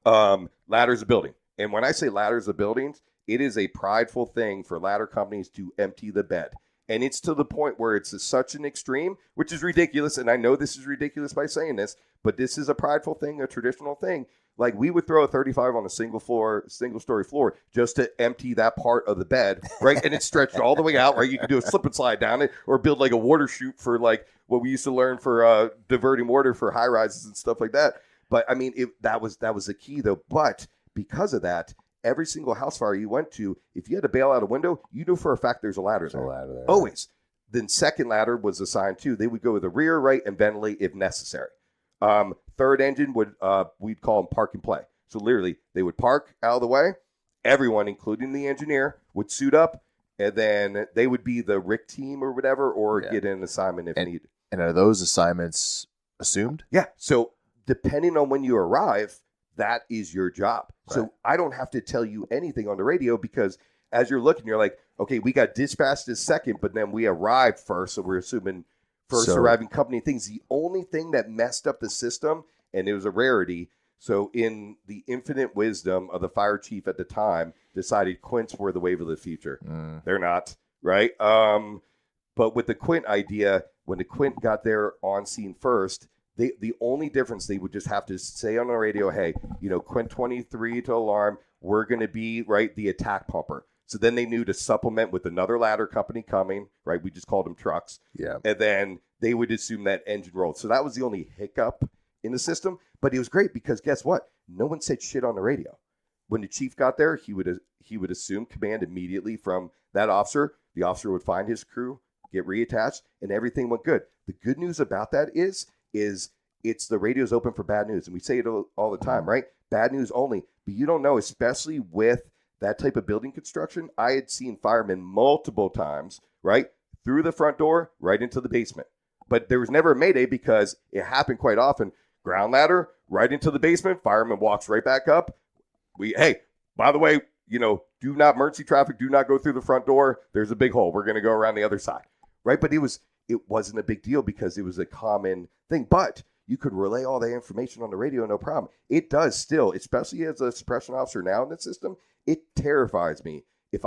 Speaker 2: ladder's a building. And when I say ladder's a building, it is a prideful thing for ladder companies to empty the bed. And it's to the point where it's such an extreme, which is ridiculous. And I know this is ridiculous by saying this, but this is a prideful thing, a traditional thing. Like we would throw a 35 on a single story floor just to empty that part of the bed, right? And it's stretched all the way out, right? You can do a slip and slide down it or build like a water chute for like what we used to learn for diverting water for high rises and stuff like that. But I mean, that was the key though. But because of that, every single house fire you went to, if you had to bail out a window, you knew for a fact there's a ladder there. Always. Then second ladder was assigned too. They would go with the rear, right, and ventilate if necessary. Third engine would, we'd call them park and play. So literally, they would park out of the way. Everyone, including the engineer, would suit up, and then they would be the RIC team or whatever, or get an assignment if needed.
Speaker 1: And are those assignments assumed?
Speaker 2: Yeah. So depending on when you arrive, that is your job. Right. So I don't have to tell you anything on the radio because as you're looking, you're like, okay, we got dispatched as second, but then we arrived first. So we're assuming first arriving company things. The only thing that messed up the system, and it was a rarity. So in the infinite wisdom of the fire chief at the time, decided quints were the wave of the future. They're not, right? But with the quint idea, when the quint got there on scene first, The only difference, they would just have to say on the radio, hey, Quint 23 to alarm, we're going to be, right, the attack pumper. So then they knew to supplement with another ladder company coming, right? We just called them trucks.
Speaker 1: Yeah.
Speaker 2: And then they would assume that engine rolled. So that was the only hiccup in the system. But it was great because guess what? No one said shit on the radio. When the chief got there, he would assume command immediately from that officer. The officer would find his crew, get reattached, and everything went good. The good news about that is it's the radio's open for bad news. And we say it all the time, right? Bad news only. But you don't know, especially with that type of building construction. I had seen firemen multiple times, right? Through the front door, right into the basement. But there was never a mayday because it happened quite often. Ground ladder, right into the basement. Fireman walks right back up. Hey, by the way, do not emergency traffic. Do not go through the front door. There's a big hole. We're going to go around the other side, right? But it wasn't a big deal because it was a common thing. But you could relay all that information on the radio, no problem. It does still, especially as a suppression officer now in the system, it terrifies me if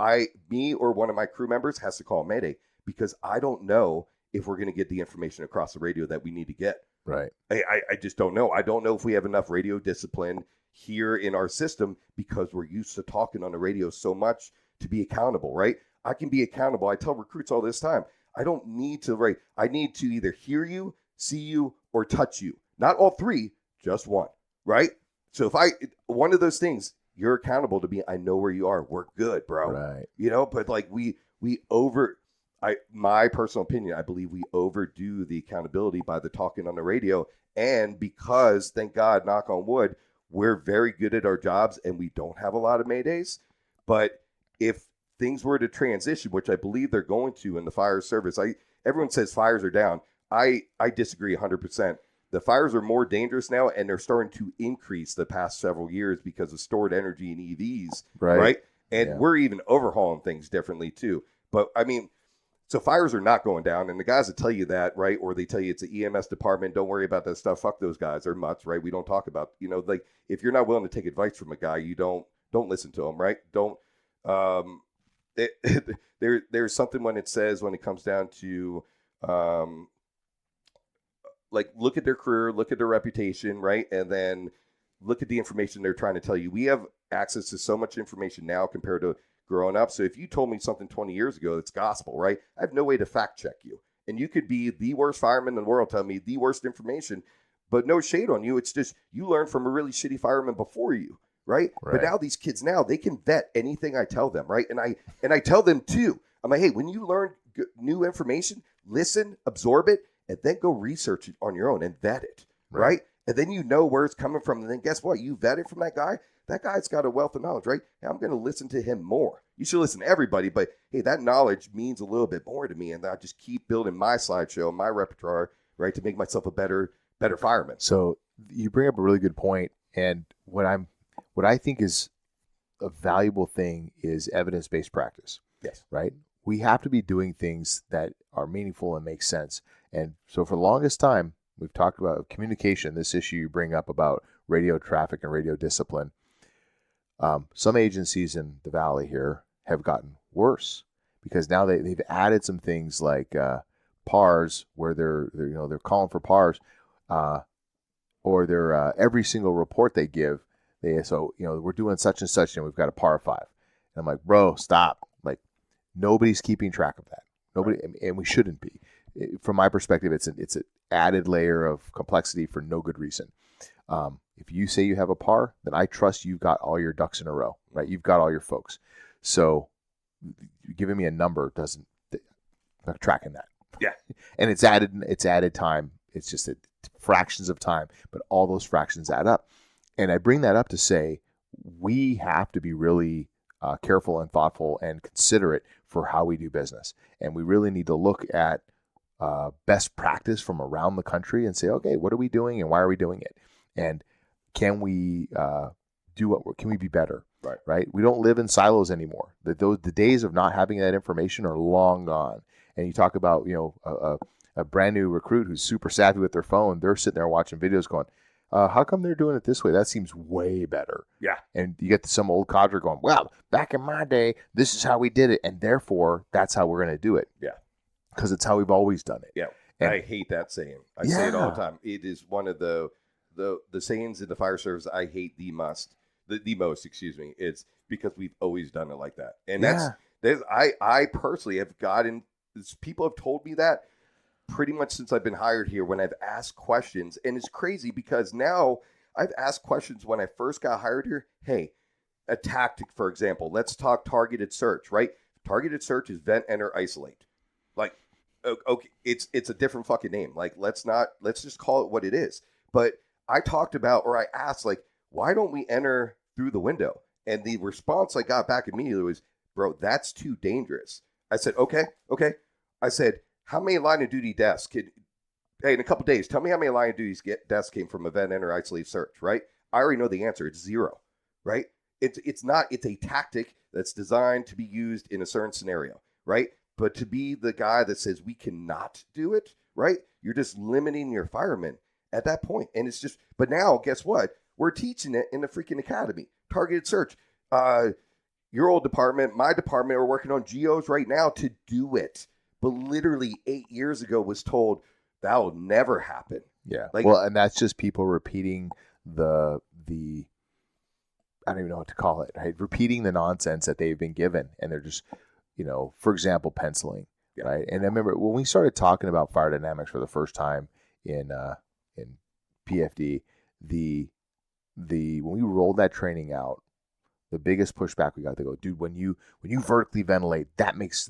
Speaker 2: me or one of my crew members has to call a mayday because I don't know if we're going to get the information across the radio that we need to get.
Speaker 1: Right.
Speaker 2: I just don't know. I don't know if we have enough radio discipline here in our system because we're used to talking on the radio so much to be accountable, right? I can be accountable. I tell recruits all this time, I don't need to, right? I need to either hear you, see you, or touch you. Not all three, just one, right? So if one of those things, you're accountable to me. I know where you are. We're good, bro.
Speaker 1: Right.
Speaker 2: But like my personal opinion, I believe we overdo the accountability by the talking on the radio. And because, thank God, knock on wood, we're very good at our jobs and we don't have a lot of maydays. But if things were to transition, which I believe they're going to in the fire service, everyone says fires are down. I disagree 100%. The fires are more dangerous now, and they're starting to increase the past several years because of stored energy and EVs, right? And we're even overhauling things differently too. But I mean, so fires are not going down, and the guys that tell you that, right, or they tell you it's an EMS department, don't worry about that stuff. Fuck those guys, they're mutts, right? We don't talk about, like if you're not willing to take advice from a guy, you don't listen to him, right? Don't. There's something when it comes down to. Like look at their career, look at their reputation, right? And then look at the information they're trying to tell you. We have access to so much information now compared to growing up. So if you told me something 20 years ago, it's gospel, right? I have no way to fact check you. And you could be the worst fireman in the world, tell me the worst information, but no shade on you. It's just you learned from a really shitty fireman before you, right? But now these kids now, they can vet anything I tell them, right? And I tell them too. I'm like, hey, when you learn new information, listen, absorb it, and then go research it on your own and vet it, right? And then you know where it's coming from. And then guess what? You vet it from that guy. That guy's got a wealth of knowledge, right? Hey, I'm going to listen to him more. You should listen to everybody, but hey, that knowledge means a little bit more to me. And I just keep building my slideshow, my repertoire, right, to make myself a better fireman.
Speaker 1: So you bring up a really good point. And what I think is a valuable thing is evidence-based practice.
Speaker 2: Yes.
Speaker 1: Right? We have to be doing things that are meaningful and make sense. And so for the longest time, we've talked about communication, this issue you bring up about radio traffic and radio discipline. Some agencies in the Valley here have gotten worse because now they've added some things like PARs where they're calling for PARs or they're every single report they give, we're doing such and such and we've got a PAR 5. And I'm like, bro, stop. Like nobody's keeping track of that. Nobody, and we shouldn't be. From my perspective, it's an added layer of complexity for no good reason. If you say you have a PAR, then I trust you've got all your ducks in a row, right? You've got all your folks. So giving me a number doesn't, I'm not tracking that.
Speaker 2: Yeah.
Speaker 1: And it's added time. It's just fractions of time, but all those fractions add up. And I bring that up to say we have to be really careful and thoughtful and considerate for how we do business. And we really need to look at best practice from around the country and say, okay, what are we doing and why are we doing it? And can we can we be better? Right. We don't live in silos anymore. The days of not having that information are long gone. And you talk about, a brand new recruit who's super savvy with their phone. They're sitting there watching videos going, how come they're doing it this way? That seems way better.
Speaker 2: Yeah.
Speaker 1: And you get some old cadre going, well, back in my day, this is how we did it. And therefore, that's how we're going to do it.
Speaker 2: Yeah.
Speaker 1: Because it's how we've always done it.
Speaker 2: Yeah.
Speaker 1: And
Speaker 2: I hate that saying. I say it all the time. It is one of the sayings in the fire service I hate the most. Excuse me. It's because we've always done it like that, and I personally have gotten. People have told me that pretty much since I've been hired here when I've asked questions, and it's crazy because now I've asked questions when I first got hired here. Hey, a tactic, for example, let's talk targeted search, right? Targeted search is vent, enter, isolate. Like, okay, it's a different fucking name. Like, let's just call it what it is. But I asked, like, why don't we enter through the window? And the response I got back immediately was, bro, that's too dangerous. I said, okay. I said, how many line of duty deaths in a couple of days, tell me how many line of duty deaths came from a vent, enter, isolate search, right? I already know the answer. It's 0, right? It's a tactic that's designed to be used in a certain scenario, right? But to be the guy that says we cannot do it, right? You're just limiting your firemen at that point. And it's just, but now guess what? We're teaching it in the freaking academy. Targeted search. Your old department, my department, are working on geos right now to do it. But literally 8 years ago was told that will never happen.
Speaker 1: Yeah. Well, and that's just people repeating the I don't even know what to call it, right? Repeating the nonsense that they've been given. And they're just, for example, penciling, right? And I remember when we started talking about fire dynamics for the first time in PFD, when we rolled that training out, the biggest pushback we got, they go, dude, when you vertically ventilate, that makes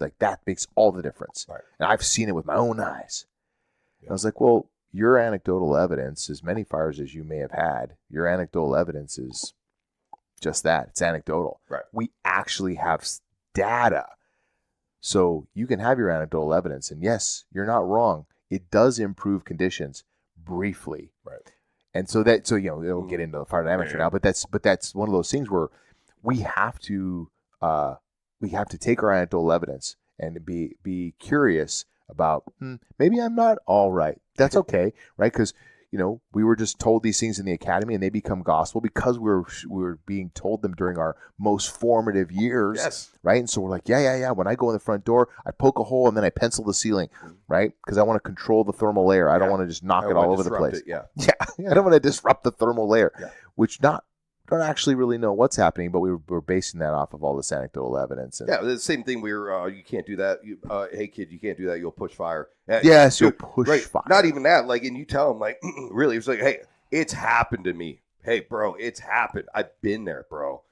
Speaker 1: all the difference. Right. And I've seen it with my own eyes. Yeah. And I was like, well, your anecdotal evidence, as many fires as you may have had, your anecdotal evidence is just that. It's anecdotal.
Speaker 2: Right.
Speaker 1: We actually have data. So you can have your anecdotal evidence. And yes, you're not wrong. It does improve conditions briefly.
Speaker 2: Right.
Speaker 1: And so we'll get into the fire dynamics right now, but that's one of those things where we have to take our anecdotal evidence and be curious about maybe I'm not all right. That's okay, right? Because we were just told these things in the academy, and they become gospel because we were being told them during our most formative years,
Speaker 2: yes.
Speaker 1: Right? And so we're like, yeah. When I go in the front door, I poke a hole and then I pencil the ceiling, right? Because I want to control the thermal layer. I don't want to just knock it all over the place.
Speaker 2: Yeah.
Speaker 1: I don't want to disrupt the thermal layer, which don't actually really know what's happening, but we're basing that off of all this anecdotal evidence. And
Speaker 2: the same thing. You can't do that. Hey kid, you can't do that. You'll push fire.
Speaker 1: Yes, you'll push fire.
Speaker 2: Not even that. Like, and you tell them, like, really, it's like, hey, it's happened to me. Hey, bro, it's happened. I've been there, bro.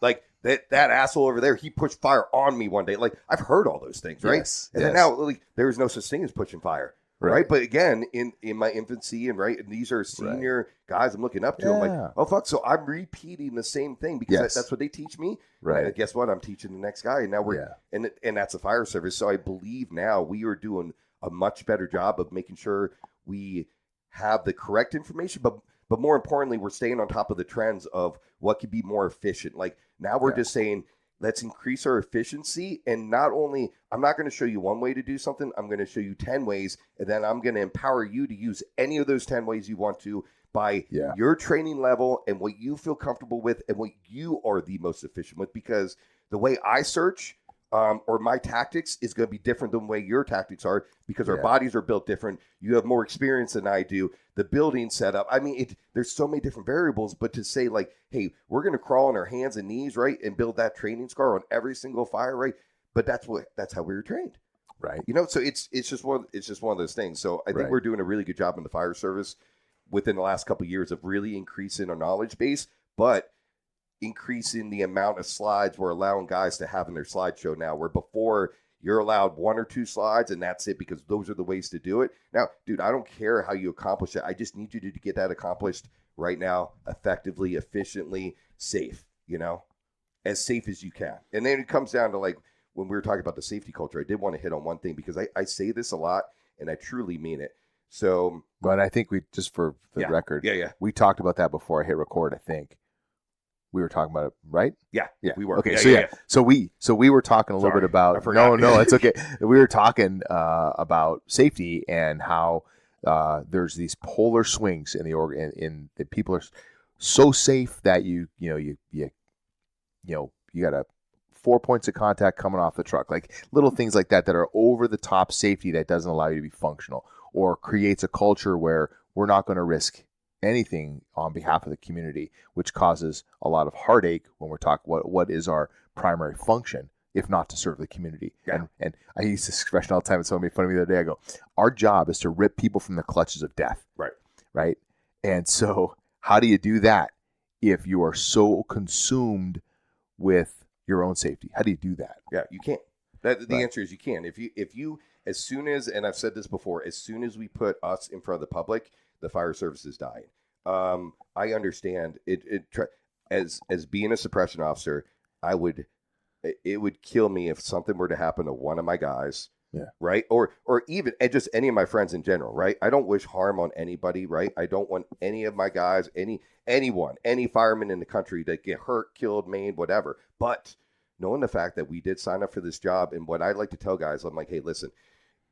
Speaker 2: Like that asshole over there, he pushed fire on me one day. Like, I've heard all those things, right?
Speaker 1: Yes,
Speaker 2: and then now, like, there is no such thing as pushing fire. Right. But again, in my infancy and these are senior guys I'm looking up to. I'm like, oh, fuck. So I'm repeating the same thing because that's what they teach me.
Speaker 1: Right.
Speaker 2: And guess what? I'm teaching the next guy. And now and that's a fire service. So I believe now we are doing a much better job of making sure we have the correct information. But more importantly, we're staying on top of the trends of what could be more efficient. Like now we're just saying, let's increase our efficiency. And not only, I'm not going to show you one way to do something. I'm going to show you 10 ways. And then I'm going to empower you to use any of those 10 ways you want to by your training level and what you feel comfortable with and what you are the most efficient with. Because the way I search or my tactics is going to be different than the way your tactics are because our bodies are built different. You have more experience than I do. The building setup. I mean, there's so many different variables, but to say like, hey, we're going to crawl on our hands and knees, right? And build that training scar on every single fire, right? But that's how we were trained.
Speaker 1: Right.
Speaker 2: So it's just one of those things. So I think we're doing a really good job in the fire service within the last couple of years of really increasing our knowledge base, but increasing the amount of slides we're allowing guys to have in their slideshow now, where before you're allowed 1 or 2 slides and that's it because those are the ways to do it. Now, dude, I don't care how you accomplish it. I just need you to get that accomplished right now, effectively, efficiently, safe, as safe as you can. And then it comes down to like when we were talking about the safety culture, I did want to hit on one thing because I say this a lot and I truly mean it. So,
Speaker 1: but I think we just for the record, we talked about that before I hit record, I think. We were talking about it, right?
Speaker 2: Yeah, we were.
Speaker 1: Okay, so we were talking a little bit about. No, it's okay. We were talking about safety and how there's these polar swings in the in that people are so safe that you got 4 points of contact coming off the truck, like little things like that are over the top safety that doesn't allow you to be functional. or creates a culture where we're not going to risk anything on behalf of the community, which causes a lot of heartache when we're talking what is our primary function, if not to serve the community.
Speaker 2: Yeah.
Speaker 1: And I use this expression all the time, and someone made fun of me the other day. I go, our job is to rip people from the clutches of death. Right. And so how do you do that if you are so consumed with your own safety? How do you do that?
Speaker 2: Yeah, you can't. The answer is you can. If you, as soon as, and I've said this before, as soon as we put us in front of the public, the fire service is dying. I understand it. As being a suppression officer, it would kill me if something were to happen to one of my guys.
Speaker 1: Yeah.
Speaker 2: Right. Or even and just any of my friends in general. Right. I don't wish harm on anybody. Right. I don't want any of my guys, anyone, any fireman in the country to get hurt, killed, maimed, whatever. But knowing the fact that we did sign up for this job, and what I like to tell guys, I'm like, hey, listen,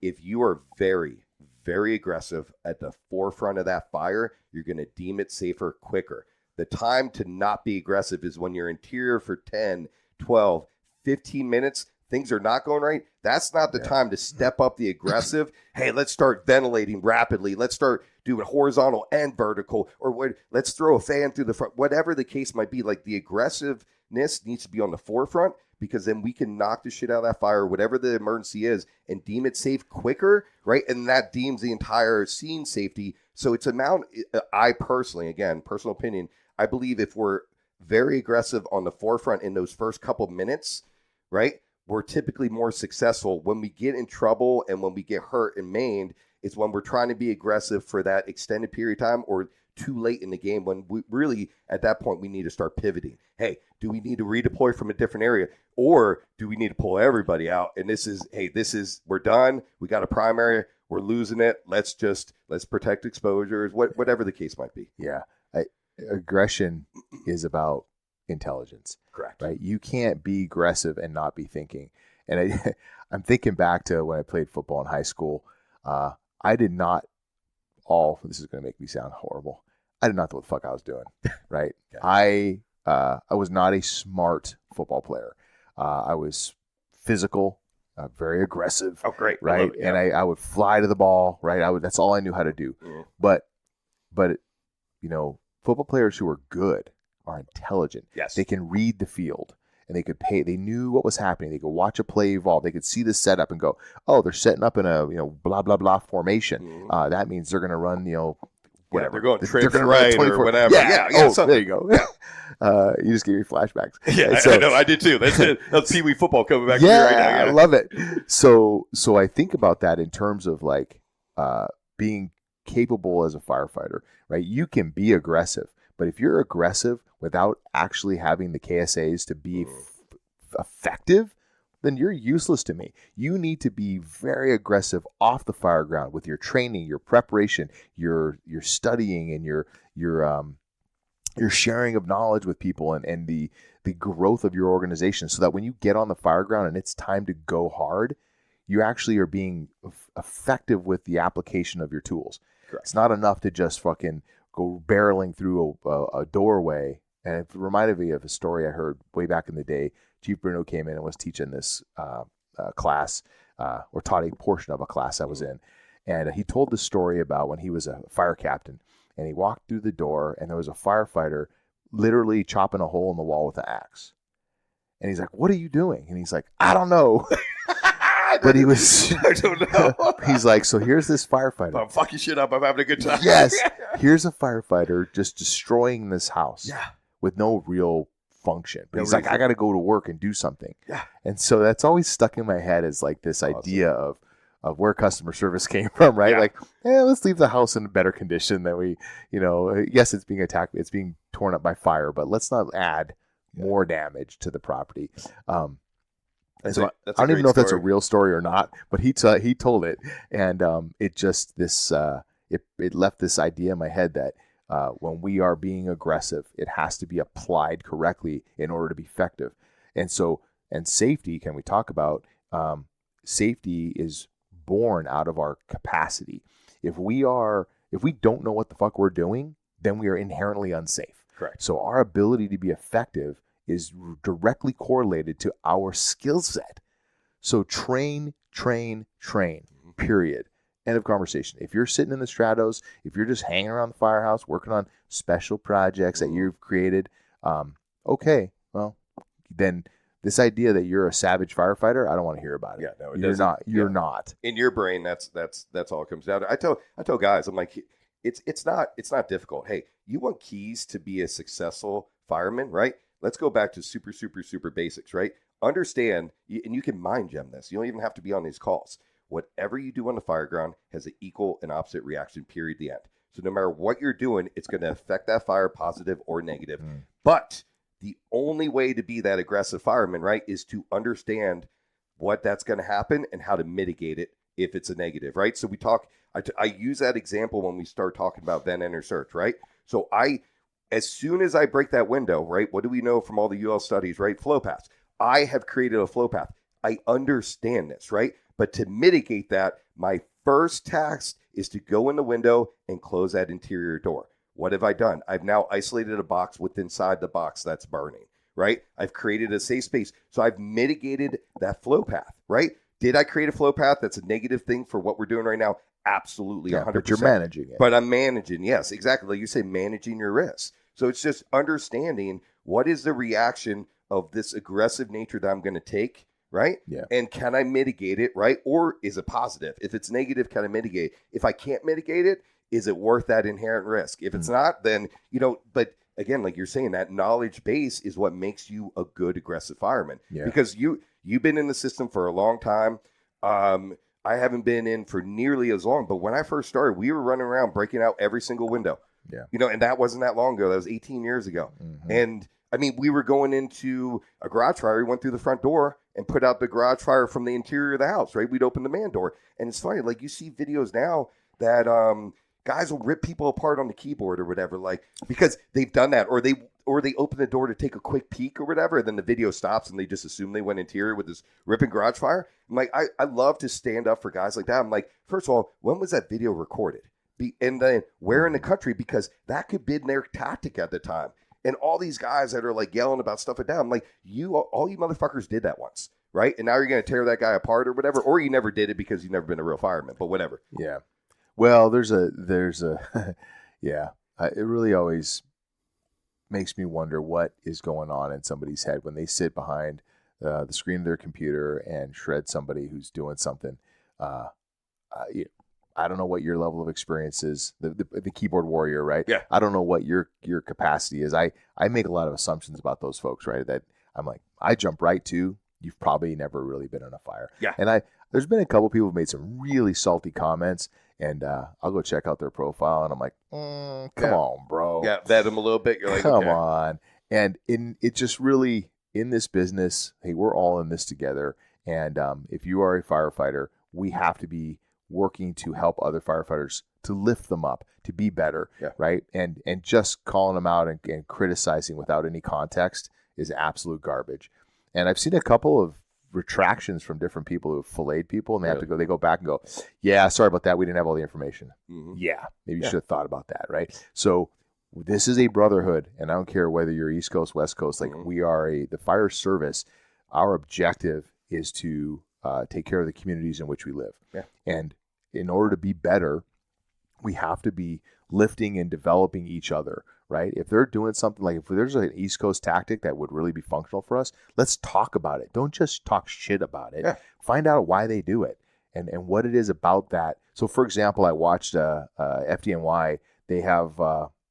Speaker 2: if you are very, very aggressive at the forefront of that fire, you're going to deem it safer quicker. The time to not be aggressive is when you're interior for 10, 12, 15 minutes. Things are not going right. That's not the time to step up the aggressive. Hey, let's start ventilating rapidly. Let's start doing horizontal and vertical, or let's throw a fan through the front. Whatever the case might be, like the aggressiveness needs to be on the forefront, because then we can knock the shit out of that fire, whatever the emergency is, and deem it safe quicker, right? And that deems the entire scene safety. So it's I personally, again, personal opinion, I believe if we're very aggressive on the forefront in those first couple minutes, right, we're typically more successful. When we get in trouble and when we get hurt and maimed, it's when we're trying to be aggressive for that extended period of time or too late in the game, when we really, at that point, we need to start pivoting. Hey, do we need to redeploy from a different area, or do we need to pull everybody out? And we're done. We got a primary. We're losing it. Let's protect exposures, whatever the case might be.
Speaker 1: Yeah. Aggression is about intelligence.
Speaker 2: Correct.
Speaker 1: Right? You can't be aggressive and not be thinking. And I'm thinking back to when I played football in high school. I did not this is going to make me sound horrible. I did not know what the fuck I was doing. Right? Okay. I was not a smart football player. I was physical, very aggressive.
Speaker 2: Oh, great.
Speaker 1: Right? And I would fly to the ball. Right? That's all I knew how to do. Mm. But football players who are good are intelligent.
Speaker 2: Yes.
Speaker 1: They can read the field, and they knew what was happening. They could watch a play evolve. They could see the setup and go, oh, they're setting up in a, blah, blah, blah formation. Mm-hmm. That means they're going to run, whatever.
Speaker 2: They're going trips right or whatever.
Speaker 1: Yeah. There you go. You just gave me flashbacks.
Speaker 2: Yeah, I know. I did too. That's it. That's Pee Wee football coming back to me right now. Yeah,
Speaker 1: I love it. So I think about that in terms of like being capable as a firefighter, right? You can be aggressive, but if you're aggressive without actually having the KSAs to be effective, then you're useless to me. You need to be very aggressive off the fire ground with your training, your preparation, your studying, and your sharing of knowledge with people, and the growth of your organization, so that when you get on the fire ground and it's time to go hard, you actually are being effective with the application of your tools. Correct. It's not enough to just fucking go barreling through a doorway. And it reminded me of a story I heard way back in the day. Chief Bruno came in and was teaching this class, or taught a portion of a class I was in. And he told the story about when he was a fire captain, and he walked through the door, and there was a firefighter literally chopping a hole in the wall with an axe. And he's like, "What are you doing?" And he's like, "I don't know." But I
Speaker 2: don't know.
Speaker 1: He's like, "So here's this firefighter.
Speaker 2: I'm fucking shit up. I'm having a good time."
Speaker 1: Yes. Here's a firefighter just destroying this house with no real function. But he's like, "I got to go to work and do something."
Speaker 2: Yeah.
Speaker 1: And so that's always stuck in my head as like this idea of where customer service came from, right? Yeah. Like, let's leave the house in better condition than we, yes, it's being attacked. It's being torn up by fire, but let's not add more damage to the property. And so I don't even know if that's a real story or not, but he told it, and it just it left this idea in my head that when we are being aggressive, it has to be applied correctly in order to be effective. And safety, can we talk about safety is born out of our capacity. If we don't know what the fuck we're doing, then we are inherently unsafe.
Speaker 2: Correct.
Speaker 1: So our ability to be effective is directly correlated to our skill set. So train, period. End of conversation. If you're sitting in the stratos, if you're just hanging around the firehouse working on special projects that you've created, okay, well, then this idea that you're a savage firefighter, I don't want to hear about it.
Speaker 2: Yeah, no,
Speaker 1: you're not. You're not.
Speaker 2: In your brain, that's all it comes down to. I tell guys, I'm like, it's not difficult. Hey, you want keys to be a successful fireman, right? Let's go back to super basics, right? Understand, and you can mind gem this. You don't even have to be on these calls. Whatever you do on the fire ground has an equal and opposite reaction, period, the end. So no matter what you're doing, it's going to affect that fire, positive or negative. But the only way to be that aggressive fireman, right, is to understand what that's going to happen and how to mitigate it if it's a negative, right? So I use that example when we start talking about vent enter search, right? So as soon as I break that window, right, what do we know from all the UL studies, right? Flow paths. I have created a flow path. I understand this, right? But to mitigate that, my first task is to go in the window and close that interior door. What have I done? I've now isolated a box with inside the box that's burning, right? I've created a safe space. So I've mitigated that flow path, right? Did I create a flow path that's a negative thing for what we're doing right now? Absolutely, 100%.
Speaker 1: But you're managing it.
Speaker 2: But I'm managing, yes, exactly. Like you say, managing your risks. So it's just understanding what is the reaction of this aggressive nature that I'm going to take, right?
Speaker 1: Yeah.
Speaker 2: And can I mitigate it, right? Or is it positive? If it's negative, can I mitigate? If I can't mitigate it, is it worth that inherent risk? If it's not, then, but again, like you're saying, that knowledge base is what makes you a good aggressive fireman.
Speaker 1: Yeah.
Speaker 2: Because you've been in the system for a long time. I haven't been in for nearly as long, but when I first started, we were running around breaking out every single window.
Speaker 1: Yeah.
Speaker 2: And that wasn't that long ago. That was 18 years ago. And I mean, we were going into a garage fire. We went through the front door and put out the garage fire from the interior of the house, right? We'd open the man door. And it's funny, like you see videos now that guys will rip people apart on the keyboard or whatever, like, because they've done that, or they open the door to take a quick peek or whatever, and then the video stops and they just assume they went interior with this ripping garage fire. I'm like, I love to stand up for guys like that. I'm like, first of all, when was that video recorded? And then where in the country? Because that could be their tactic at the time. And all these guys that are like yelling about stuff like that, I'm like, all you motherfuckers did that once, right? And now you're going to tear that guy apart or whatever, or you never did it because you've never been a real fireman, but whatever.
Speaker 1: Yeah. Well, there's a yeah. It really always makes me wonder what is going on in somebody's head when they sit behind the screen of their computer and shred somebody who's doing something. I don't know what your level of experience is, the keyboard warrior, right?
Speaker 2: Yeah.
Speaker 1: I don't know what your capacity is. I make a lot of assumptions about those folks, right? That I'm like, I jump right to, you've probably never really been in a fire.
Speaker 2: Yeah.
Speaker 1: And there's been a couple people who've made some really salty comments, and I'll go check out their profile, and I'm like, come on, bro.
Speaker 2: Yeah, vet them a little bit. You're like,
Speaker 1: come
Speaker 2: okay.
Speaker 1: on. And it just really, in this business, hey, we're all in this together. And if you are a firefighter, we have to be working to help other firefighters, to lift them up, to be better, right? And just calling them out and criticizing without any context is absolute garbage. And I've seen a couple of retractions from different people who have filleted people, and they go back and go, yeah, sorry about that. We didn't have all the information. Yeah, maybe you should have thought about that, right? So this is a brotherhood, and I don't care whether you're East Coast, West Coast. Like we are the fire service. Our objective is to take care of the communities in which we live. Yeah. And in order to be better, we have to be lifting and developing each other, right? If they're doing something, like if there's an East Coast tactic that would really be functional for us, let's talk about it. Don't just talk shit about it. Yeah. Find out why they do it and what it is about that. So, for example, I watched FDNY. They have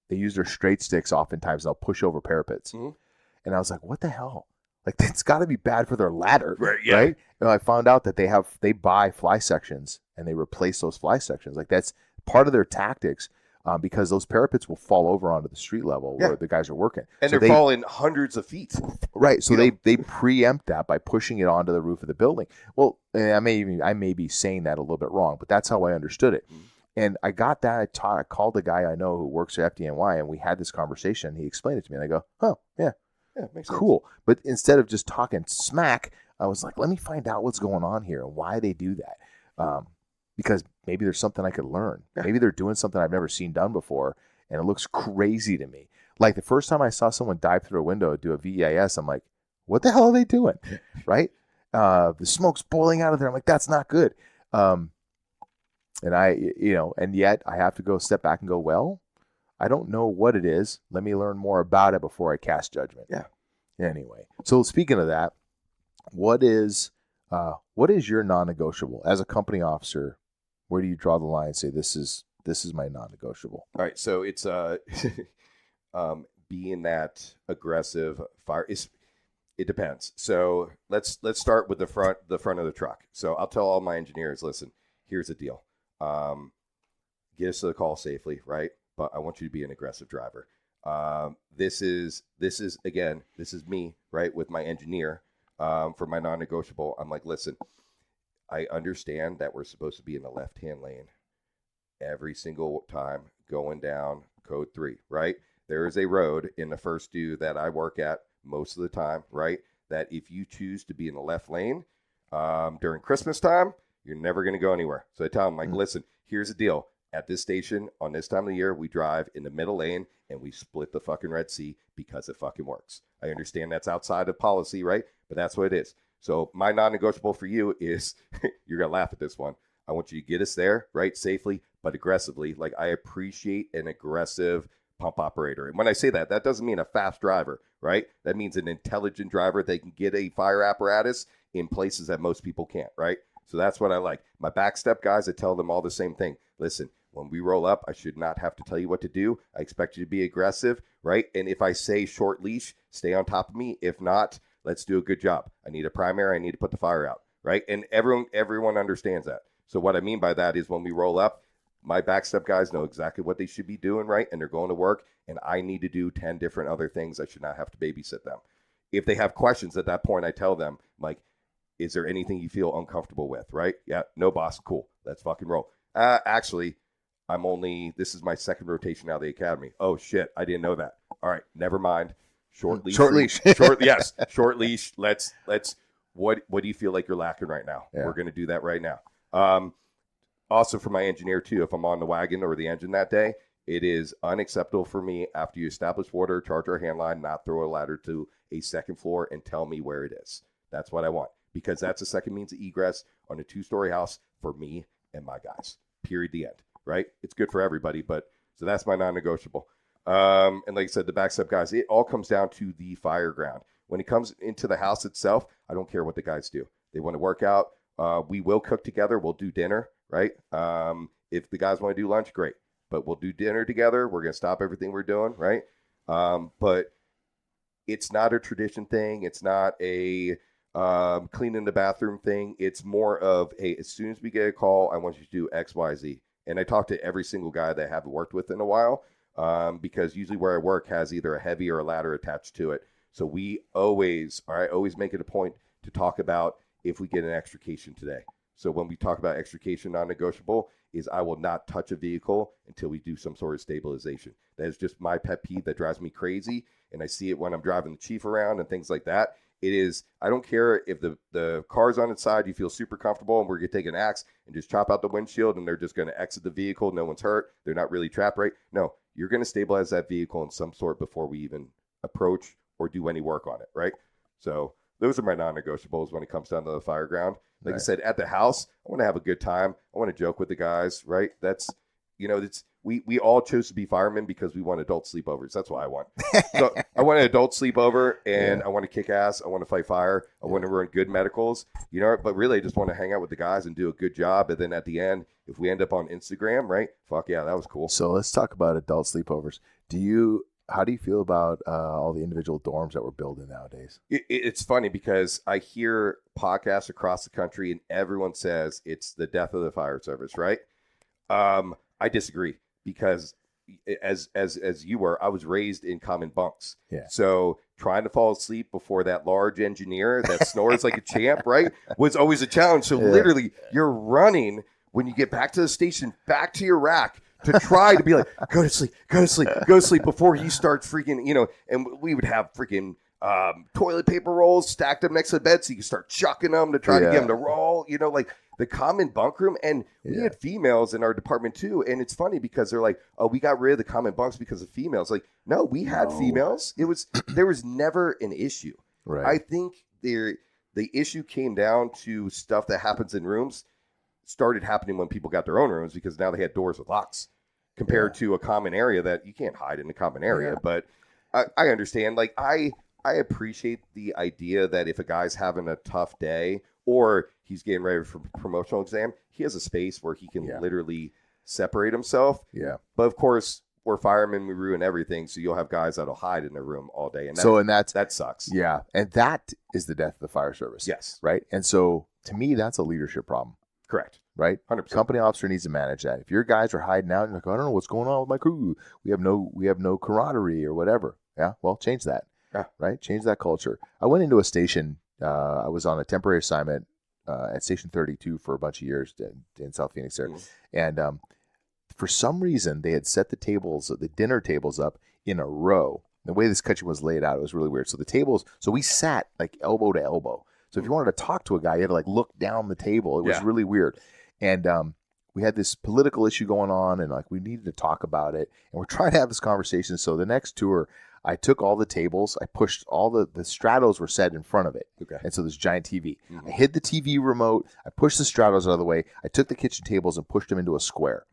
Speaker 1: they use their straight sticks oftentimes. They'll push over parapets, and I was like, what the hell? Like, it's got to be bad for their ladder, right? And I found out that they buy fly sections and they replace those fly sections. Like, that's part of their tactics, because those parapets will fall over onto the street level where the guys are working.
Speaker 2: And so they're falling hundreds of feet.
Speaker 1: Right. So they preempt that by pushing it onto the roof of the building. Well, I may be saying that a little bit wrong, but that's how I understood it. And I got that. I called the guy I know who works at FDNY, and we had this conversation. He explained it to me, and I go, oh, yeah. Yeah, makes sense. Cool. But instead of just talking smack, I was like, let me find out what's going on here and why they do that. Because maybe there's something I could learn. Yeah. Maybe they're doing something I've never seen done before, and it looks crazy to me. Like the first time I saw someone dive through a window do a VEIS, I'm like, what the hell are they doing? Right? The smoke's boiling out of there. I'm like, that's not good. And and yet I have to go step back and go, well, I don't know what it is. Let me learn more about it before I cast judgment.
Speaker 2: Yeah.
Speaker 1: Anyway, so speaking of that, what is your non-negotiable as a company officer? Where do you draw the line and say this is my non-negotiable?
Speaker 2: All right, so it's being that aggressive fire is. It depends. So let's start with the front of the truck. So I'll tell all my engineers, listen, here's the deal. Get us to the call safely, right? But I want you to be an aggressive driver. This is me, right, with my engineer for my non-negotiable. I'm like, listen, I understand that we're supposed to be in the left-hand lane every single time going down code 3, right? There is a road in the first due that I work at most of the time, right? That if you choose to be in the left lane during Christmas time, you're never going to go anywhere. So I tell them, like, listen, here's the deal. At this station, on this time of the year, we drive in the middle lane and we split the fucking Red Sea because it fucking works. I understand that's outside of policy, right? But that's what it is. So my non-negotiable for you is, you're going to laugh at this one. I want you to get us there, right? Safely, but aggressively. Like, I appreciate an aggressive pump operator. And when I say that, that doesn't mean a fast driver, right? That means an intelligent driver. They can get a fire apparatus in places that most people can't, right? So that's what I like. My backstep guys, I tell them all the same thing. Listen, when we roll up, I should not have to tell you what to do. I expect you to be aggressive, right? And if I say short leash, stay on top of me. If not, let's do a good job. I need a primary. I need to put the fire out, right? And everyone understands that. So what I mean by that is when we roll up, my backstep guys know exactly what they should be doing, right? And they're going to work, and I need to do 10 different other things. I should not have to babysit them. If they have questions at that point, I tell them, like, is there anything you feel uncomfortable with, right? Yeah, no, boss. Cool. Let's fucking roll. Actually, this is my second rotation out of the academy. Oh, shit. I didn't know that. All right. Never mind. Short leash. Yes. Short leash. Let's, what do you feel like you're lacking right now? Yeah. We're going to do that right now. Also for my engineer too, if I'm on the wagon or the engine that day, it is unacceptable for me after you establish water, charge our hand line, not throw a ladder to a second floor and tell me where it is. That's what I want, because that's a second means of egress on a 2-story house for me and my guys. Period. The end. Right? It's good for everybody, but so that's my non-negotiable. And like I said, the backstep guys, it all comes down to the fire ground. When it comes into the house itself, I don't care what the guys do. They want to work out. We will cook together. We'll do dinner, right? If the guys want to do lunch, great. But we'll do dinner together. We're going to stop everything we're doing, right? But it's not a tradition thing. It's not a cleaning the bathroom thing. It's more of, hey, as soon as we get a call, I want you to do X, Y, Z. And I talk to every single guy that I haven't worked with in a while, because usually where I work has either a heavy or a ladder attached to it. So I always make it a point to talk about if we get an extrication today. So when we talk about extrication non-negotiable is I will not touch a vehicle until we do some sort of stabilization. That is just my pet peeve that drives me crazy. And I see it when I'm driving the chief around and things like that. It is, I don't care if the car's on its side, you feel super comfortable and we're going to take an axe and just chop out the windshield and they're just going to exit the vehicle. No one's hurt. They're not really trapped, right? No, you're going to stabilize that vehicle in some sort before we even approach or do any work on it, right? So those are my non-negotiables when it comes down to the fire ground. Like I said, at the house, I want to have a good time. I want to joke with the guys, right? That's, we all chose to be firemen because we want adult sleepovers. That's what I want. So I want an adult sleepover, and I want to kick ass. I want to fight fire. I want to run good medicals, but really I just want to hang out with the guys and do a good job. And then at the end, if we end up on Instagram, right? Fuck yeah, that was cool.
Speaker 1: So let's talk about adult sleepovers. How do you feel about all the individual dorms that we're building nowadays?
Speaker 2: It's funny because I hear podcasts across the country and everyone says it's the death of the fire service, right? I disagree because as you were, I was raised in common bunks. Yeah. So trying to fall asleep before that large engineer that snores like a champ, right, was always a challenge. So literally you're running when you get back to the station, back to your rack, to try to be like, go to sleep before he starts freaking, and we would have freaking toilet paper rolls stacked up next to the bed so you can start chucking them to try to get them to roll, like the common bunk room. And we had females in our department too. And it's funny because they're like, oh, we got rid of the common bunks because of females. Like, no, we had females. There was never an issue. Right. I think the issue came down to stuff that happens in rooms. started happening when people got their own rooms because now they had doors with locks compared to a common area that you can't hide in a common area. But I understand. Like, I appreciate the idea that if a guy's having a tough day or he's getting ready for a promotional exam, he has a space where he can literally separate himself.
Speaker 1: Yeah.
Speaker 2: But of course, we're firemen, we ruin everything. So you'll have guys that'll hide in their room all day. And that sucks.
Speaker 1: Yeah. And that is the death of the fire service.
Speaker 2: Yes.
Speaker 1: Right. And so to me, that's a leadership problem.
Speaker 2: Correct.
Speaker 1: Right.
Speaker 2: 100%.
Speaker 1: Company officer needs to manage that. If your guys are hiding out and like, I don't know what's going on with my crew. We have no camaraderie or whatever. Yeah. Well, change that.
Speaker 2: Yeah. Right.
Speaker 1: Change that culture. I went into a station. I was on a temporary assignment at Station 32 for a bunch of years in South Phoenix there. And for some reason, they had set the dinner tables up in a row. The way this kitchen was laid out, it was really weird. So we sat like elbow to elbow. So if you wanted to talk to a guy, you had to like look down the table. It was really weird. And we had this political issue going on, and like we needed to talk about it. And we're trying to have this conversation. So the next tour, I took all the tables. I pushed all the stratos were set in front of it.
Speaker 2: Okay.
Speaker 1: And so this giant TV. I hid the TV remote. I pushed the stratos out of the way. I took the kitchen tables and pushed them into a square.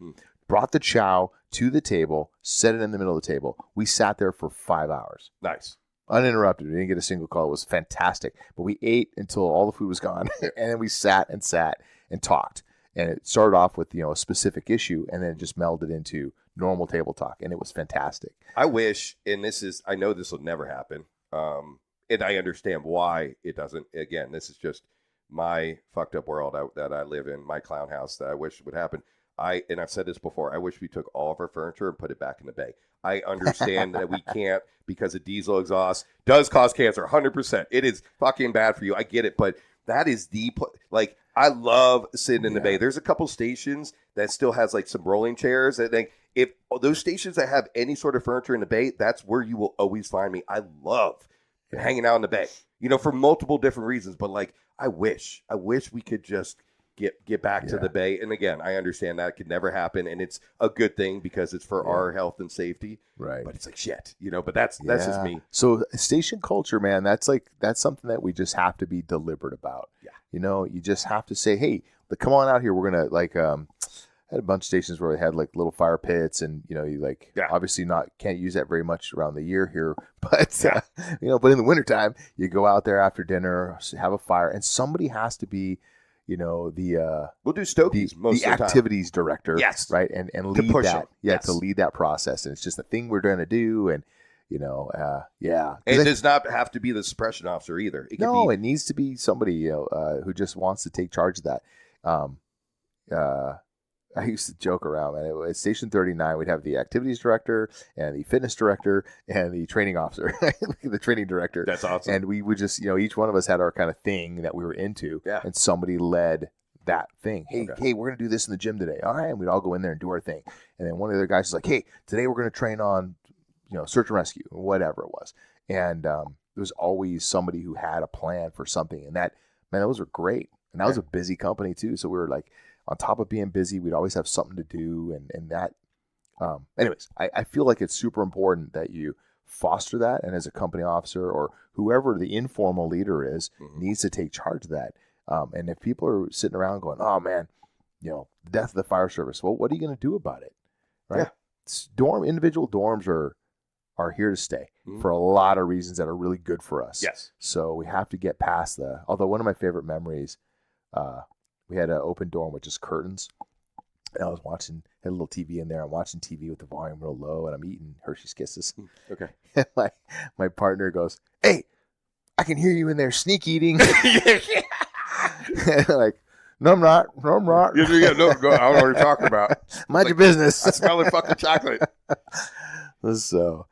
Speaker 1: Brought the chow to the table, set it in the middle of the table. We sat there for 5 hours.
Speaker 2: Nice.
Speaker 1: Uninterrupted. We didn't get a single call. It was fantastic. But we ate until all the food was gone. And then we sat and talked. And it started off with, a specific issue, and then it just melded into normal table talk. And it was fantastic.
Speaker 2: I wish, and I know this will never happen. And I understand why it doesn't. Again, this is just my fucked up world that I live in, my clown house that I wish would happen. And I've said this before, I wish we took all of our furniture and put it back in the bay. I understand that we can't because of diesel exhaust does cause cancer, 100%. It is fucking bad for you. I get it, but that is I love sitting in the bay. There's a couple stations that still has like some rolling chairs. If those stations that have any sort of furniture in the bay, that's where you will always find me. I love hanging out in the bay, for multiple different reasons. But like, I wish we could just get back to the bay. And again, I understand that could never happen, and it's a good thing because it's for our health and safety.
Speaker 1: Right.
Speaker 2: But it's like shit, but that's just me.
Speaker 1: So station culture, man, that's something that we just have to be deliberate about.
Speaker 2: Yeah.
Speaker 1: You just have to say, hey, come on out here. We're going to had a bunch of stations where they had like little fire pits, and you obviously can't use that very much around the year here, but but in the wintertime you go out there after dinner, have a fire, and somebody has to be we'll
Speaker 2: do Stokies most
Speaker 1: the
Speaker 2: of the
Speaker 1: activities director,
Speaker 2: yes,
Speaker 1: right, and lead that,
Speaker 2: yes.
Speaker 1: to lead that process, and it's just the thing we're going to do, and
Speaker 2: it does not have to be the suppression officer either.
Speaker 1: It needs to be somebody who just wants to take charge of that. I used to joke around, man. It was Station 39. We'd have the activities director and the fitness director and the training officer, the training director.
Speaker 2: That's awesome.
Speaker 1: And we would just, each one of us had our kind of thing that we were into, and somebody led that thing. Hey, we're going to do this in the gym today. All right. And we'd all go in there and do our thing. And then one of the other guys was like, hey, today we're going to train on, search and rescue, or whatever it was. And there was always somebody who had a plan for something. And those were great. And that was a busy company too. So we were like, on top of being busy, we'd always have something to do. And that, anyways, I feel like it's super important that you foster that. And as a company officer or whoever the informal leader is, needs to take charge of that. And if people are sitting around going, oh man, the death of the fire service, well, what are you going to do about it? Right. Yeah. Individual dorms are here to stay for a lot of reasons that are really good for us.
Speaker 2: Yes.
Speaker 1: So we have to get past although one of my favorite memories, we had an open dorm with just curtains. And I was had a little TV in there. I'm watching TV with the volume real low, and I'm eating Hershey's Kisses.
Speaker 2: Okay.
Speaker 1: And my partner goes, hey, I can hear you in there sneak eating. Like, no, I'm not. No, I don't know what you're talking about. Mind your business.
Speaker 2: I smell the fucking chocolate.
Speaker 1: So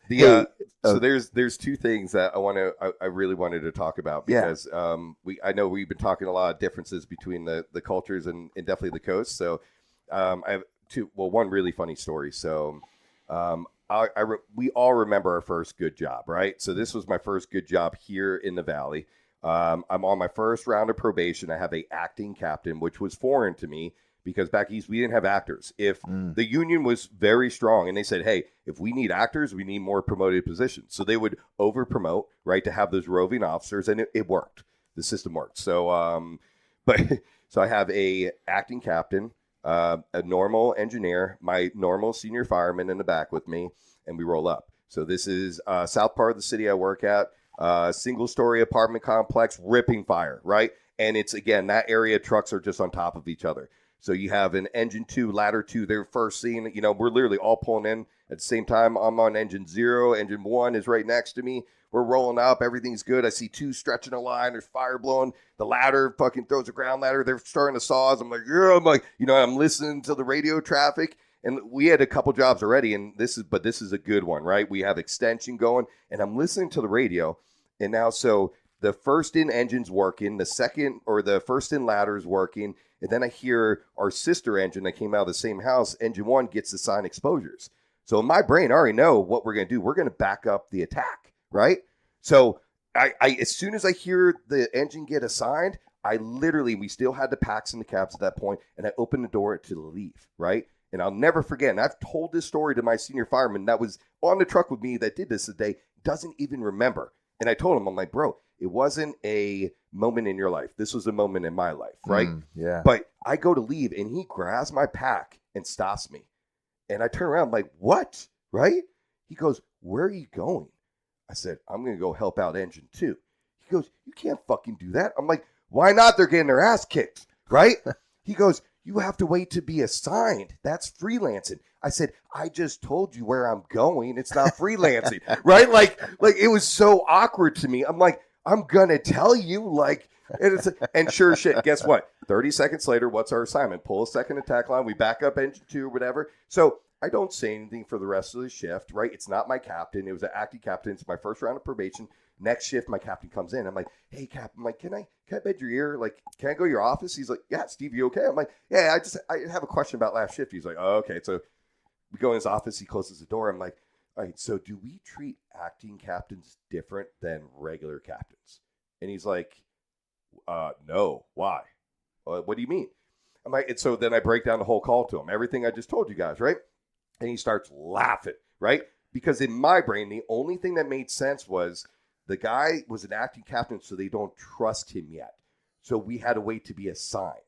Speaker 2: so there's two things that I really wanted to talk about because I know we've been talking a lot of differences between the cultures and definitely the coast. So I have one really funny story. So we all remember our first good job, right? So this was my first good job here in the Valley. I'm on my first round of probation. I have a acting captain, which was foreign to me. Because back east, we didn't have actors. If the union was very strong and they said, hey, if we need actors, we need more promoted positions. So they would over promote, right, to have those roving officers. And it worked. The system worked. So But so I have a acting captain, a normal engineer, my normal senior fireman in the back with me, and we roll up. So this is south part of the city I work at, single-story apartment complex, ripping fire, right? And it's, again, that area, trucks are just on top of each other. So you have an engine 2, ladder 2, their first scene. You know, we're literally all pulling in at the same time. I'm on engine 0. Engine 1 is right next to me. We're rolling up. Everything's good. I see 2 stretching a line. There's fire blowing. The ladder fucking throws a ground ladder. They're starting to saws. I'm like, yeah. I'm like, you know, I'm listening to the radio traffic. And we had a couple jobs already. And this is a good one, right? We have extension going. And I'm listening to the radio. And now, so the first in engine's working. The first in ladder's working. And then I hear our sister engine that came out of the same house, engine 1, gets assigned exposures. So in my brain, I already know what we're going to do. We're going to back up the attack, right? So I as soon as I hear the engine get assigned, we still had the packs in the cabs at that point, and I opened the door to leave, right? And I'll never forget, and I've told this story to my senior fireman that was on the truck with me that did this today, doesn't even remember. And I told him, I'm like, bro, it wasn't a moment in your life. This was a moment in my life, right?
Speaker 1: Yeah.
Speaker 2: But I go to leave, and he grabs my pack and stops me. And I turn around, I'm like, what? Right? He goes, where are you going? I said, I'm going to go help out engine 2. He goes, you can't fucking do that. I'm like, why not? They're getting their ass kicked, right? He goes, you have to wait to be assigned. That's freelancing. I said, I just told you where I'm going. It's not freelancing, right? Like it was so awkward to me. I'm like, I'm going to tell you, like, and sure shit, guess what? 30 seconds later, what's our assignment? Pull a second attack line. We back up engine 2 or whatever. So I don't say anything for the rest of the shift, right? It's not my captain. It was an acting captain. It's my first round of probation. Next shift, my captain comes in. I'm like, hey, Cap. I'm like, can I bend your ear? Like, can I go to your office? He's like, yeah, Steve, you okay? I'm like, yeah, I have a question about last shift. He's like, oh, okay. So we go in his office. He closes the door. I'm like, all right, so do we treat acting captains different than regular captains? And he's like, no. Why? What do you mean? I'm like, and so then I break down the whole call to him. Everything I just told you guys, right? And he starts laughing, right? Because in my brain, the only thing that made sense was the guy was an acting captain, so they don't trust him yet. So we had to wait to be assigned.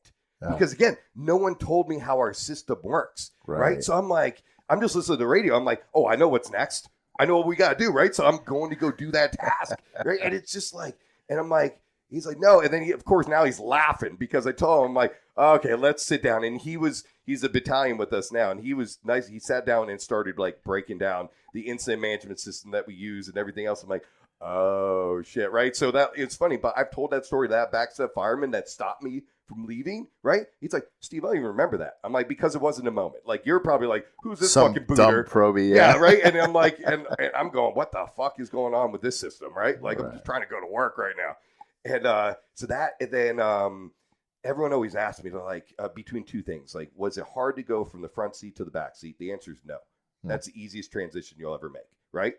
Speaker 2: Oh. Because, again, no one told me how our system works, right? So I'm like, I'm just listening to the radio. I'm like, oh, I know what's next. I know what we got to do, right? So I'm going to go do that task, right? And it's just like, and I'm like, he's like, no. And then, of course, now he's laughing because I told him, I'm like, okay, let's sit down. And he's a battalion with us now. And he was nice. He sat down and started, like, breaking down the incident management system that we use and everything else. I'm like, oh, shit, right? So that it's funny, but I've told that story to that backstep fireman that stopped me from leaving, right? He's like, Steve, I don't even remember that. I'm like, because it wasn't a moment. Like, you're probably like, who's this
Speaker 1: Some
Speaker 2: fucking booter?
Speaker 1: Dumb probie,
Speaker 2: yeah, right? And I'm like, and I'm going, what the fuck is going on with this system, right? Like, I'm just trying to go to work right now. And so that, and then everyone always asks me, like, between two things, like, was it hard to go from the front seat to the back seat? The answer is no. That's the easiest transition you'll ever make, right?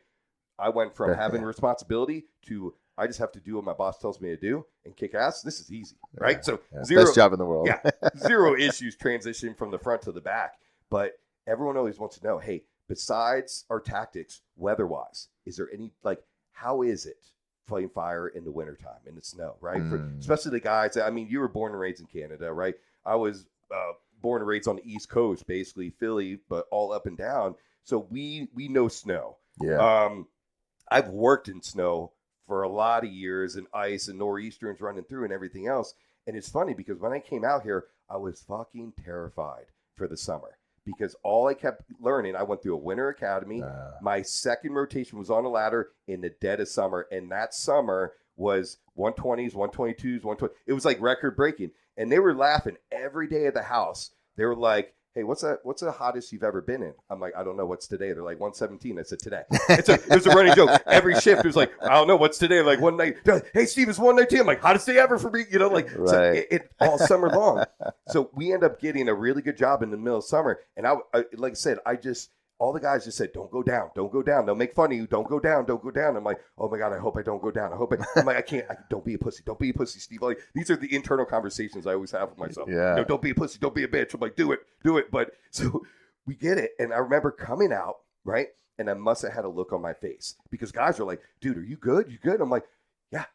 Speaker 2: I went from having responsibility to I just have to do what my boss tells me to do and kick ass. This is easy, right? So zero,
Speaker 1: best job in the world.
Speaker 2: Yeah, zero issues transition from the front to the back. But everyone always wants to know, hey, besides our tactics, weather-wise, is there any, like, how is it fighting fire in the wintertime, in the snow, right? Especially the guys, I mean, you were born and raised in Canada, right? I was born and raised on the East Coast, basically Philly, but all up and down. So we know snow.
Speaker 1: Yeah.
Speaker 2: I've worked in snow for a lot of years and ice and nor'easters running through and everything else. And it's funny because when I came out here, I was fucking terrified for the summer because all I kept learning, I went through a winter academy. My second rotation was on a ladder in the dead of summer. And that summer was 120s, 122s, 120. It was like record breaking. And they were laughing every day at the house. They were like, hey, what's the hottest you've ever been in? I'm like, I don't know. What's today? They're like 117. I said, today. It was a running joke. Every shift, it was like, I don't know. What's today? Like one night. Like, hey, Steve, it's 119. I'm like, hottest day ever for me. You know, like so it all summer long. So we end up getting a really good job in the middle of summer. And I like I said, all the guys just said, don't go down. Don't go down. They'll make fun of you. Don't go down. Don't go down. I'm like, oh my God, I hope I don't go down. I'm like, I can't. Don't be a pussy. Don't be a pussy, Steve. Like, these are the internal conversations I always have with myself.
Speaker 1: Yeah.
Speaker 2: No, don't be a pussy. Don't be a bitch. I'm like, do it. But so we get it. And I remember coming out, right? And I must have had a look on my face because guys are like, dude, are you good? You good? I'm like, yeah,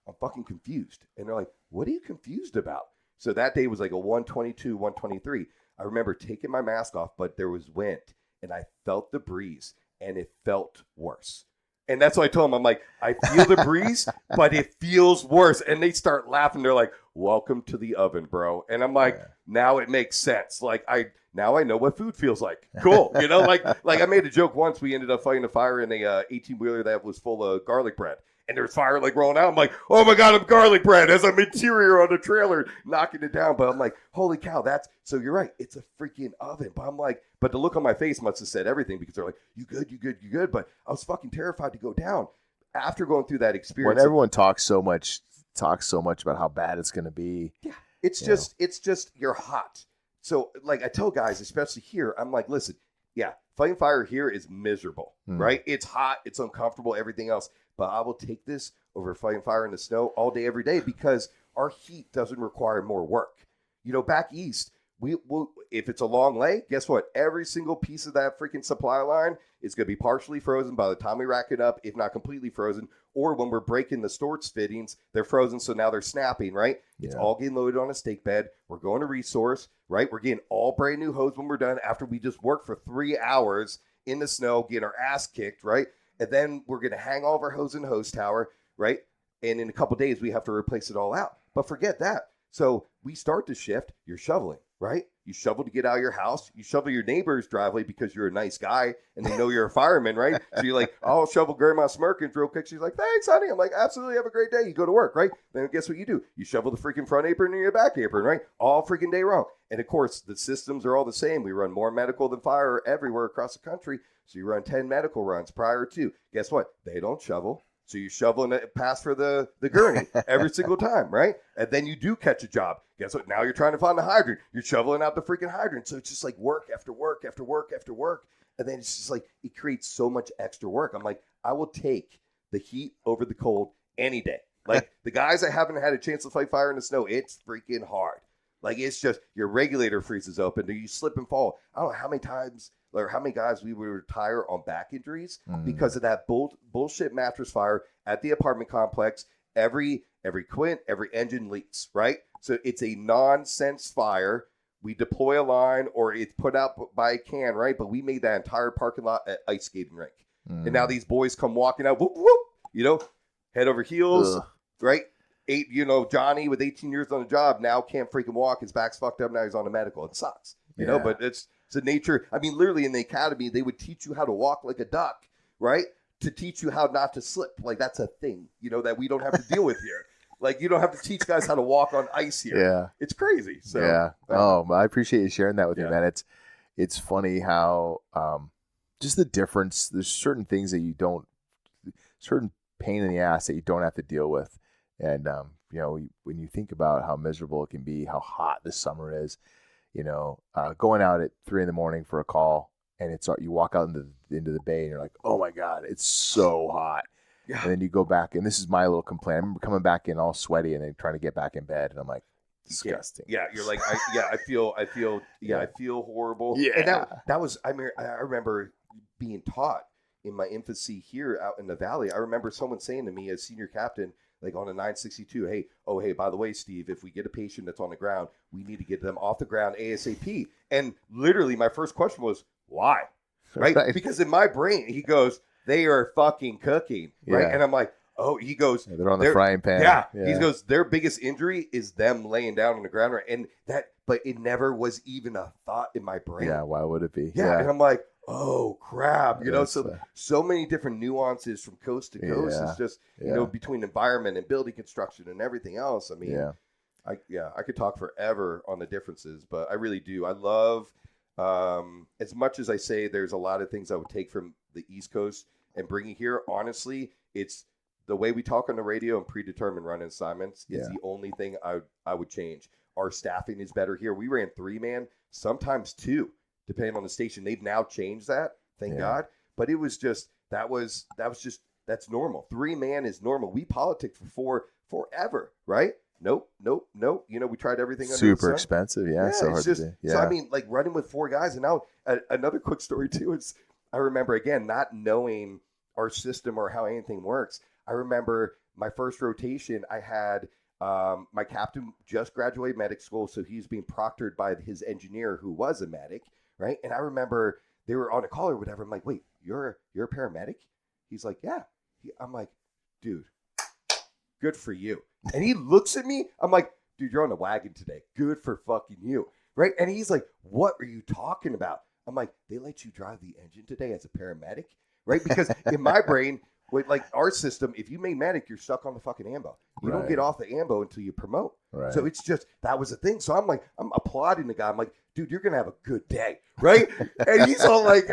Speaker 2: I'm fucking confused. And they're like, what are you confused about? So that day was like a 122, 123. I remember taking my mask off, but there was wind and I felt the breeze and it felt worse. And that's what I told them. I'm like, I feel the breeze, but it feels worse. And they start laughing. They're like, welcome to the oven, bro. And I'm like, now it makes sense. Like now I know what food feels like. Cool. You know, like I made a joke once. We ended up fighting a fire in a 18-wheeler that was full of garlic bread. And there's fire like rolling out. I'm like, oh my God, I'm garlic bread as I'm interior on the trailer, knocking it down. But I'm like, holy cow, so you're right. It's a freaking oven. But I'm like, but the look on my face must have said everything because they're like, you good, you good, you good. But I was fucking terrified to go down after going through that experience.
Speaker 1: When everyone talks so much about how bad it's going to be.
Speaker 2: Yeah. It's just, you're hot. So like I tell guys, especially here, I'm like, listen, yeah, fighting fire here is miserable, right? It's hot. It's uncomfortable, everything else. But I will take this over fighting fire in the snow all day, every day, because our heat doesn't require more work. You know, back east, if it's a long lay, guess what? Every single piece of that freaking supply line is going to be partially frozen by the time we rack it up, if not completely frozen. Or when we're breaking the storage fittings, they're frozen, so now they're snapping, right? Yeah. It's all getting loaded on a stake bed. We're going to resource, right? We're getting all brand new hose when we're done after we just worked for 3 hours in the snow, getting our ass kicked, right? And then we're going to hang all of our hose in the hose tower, right? And in a couple of days, we have to replace it all out. But forget that. So we start the shift. You're shoveling, right? You shovel to get out of your house. You shovel your neighbor's driveway because you're a nice guy and they know you're a fireman, right? So you're like, oh, I'll shovel Grandma Smirkins real quick. She's like, thanks, honey. I'm like, absolutely, have a great day. You go to work, right? Then guess what you do? You shovel the freaking front apron and your back apron, right? All freaking day long. And of course, the systems are all the same. We run more medical than fire everywhere across the country. So you run 10 medical runs prior to. Guess what? They don't shovel. So you shovel and pass for the gurney every single time, right? And then you do catch a job. Guess what? Now you're trying to find the hydrant. You're shoveling out the freaking hydrant. So it's just like work after work after work after work. And then it's just like it creates so much extra work. I'm like, I will take the heat over the cold any day. Like the guys that haven't had a chance to fight fire in the snow, it's freaking hard. Like it's just your regulator freezes open. You slip and fall. I don't know how many times or how many guys we would retire on back injuries because of that bullshit mattress fire at the apartment complex. Every quint, every engine leaks, right? So it's a nonsense fire. We deploy a line or it's put out by a can, right? But we made that entire parking lot an ice skating rink. And now these boys come walking out, whoop, whoop, you know, head over heels, right? Johnny with 18 years on the job now can't freaking walk. His back's fucked up. Now he's on the medical. It sucks, you know, but it's the nature. I mean, literally in the academy, they would teach you how to walk like a duck, right? To teach you how not to slip. Like that's a thing, you know, that we don't have to deal with here. Like you don't have to teach guys how to walk on ice here. Yeah. It's crazy. So
Speaker 1: I appreciate you sharing that with me, man. It's funny how just the difference. There's certain things that certain pain in the ass that you don't have to deal with. And, when you think about how miserable it can be, how hot this summer is, going out at 3 a.m. for a call and you walk out into the bay and you're like, oh my God, it's so hot. Yeah. And then you go back, and this is my little complaint. I remember coming back in all sweaty and then trying to get back in bed. And I'm like, disgusting.
Speaker 2: Yeah. You're like, I feel horrible. Yeah. And that was, I remember being taught in my infancy here out in the valley. I remember someone saying to me as senior captain, like on a 962, hey, by the way, Steve, if we get a patient that's on the ground, we need to get them off the ground ASAP. And literally my first question was, why? Right? Because in my brain, he goes, they are fucking cooking. Right. Yeah. And I'm like, oh, he goes,
Speaker 1: they're on the frying pan.
Speaker 2: Yeah. He goes, their biggest injury is them laying down on the ground. Right? And but it never was even a thought in my brain.
Speaker 1: Yeah. Why would it be?
Speaker 2: Yeah. And I'm like, oh crap, so many different nuances from coast to coast. It's just between environment and building construction and everything else. I mean, I could talk forever on the differences, but I really do. I love as much as I say there's a lot of things I would take from the East Coast and bring it here. Honestly, it's the way we talk on the radio and predetermined run assignments is the only thing I would change. Our staffing is better here. We ran 3-man, sometimes 2. Depending on the station. They've now changed that, thank God. But it was just that's normal. 3-man is normal. We politicked for forever, right? Nope. We tried everything under
Speaker 1: super the sun. Expensive, so hard to do.
Speaker 2: So I mean, like running with 4 guys, and now another quick story too is I remember again not knowing our system or how anything works. I remember my first rotation. I had My captain just graduated medic school, so he's being proctored by his engineer who was a medic, right? And I remember they were on a call or whatever. I'm like, wait, you're a paramedic? He's like, yeah. I'm like, dude, good for you. And he looks at me. I'm like, dude, you're on the wagon today. Good for fucking you, right? And he's like, what are you talking about? I'm like, they let you drive the engine today as a paramedic, right? Because in my brain, with like our system, if you make medic, you're stuck on the fucking AMBO. You don't get off the AMBO until you promote.
Speaker 1: Right.
Speaker 2: So it's just, that was the thing. So I'm like, I'm applauding the guy. I'm like, dude, you're going to have a good day. Right. And he's all like,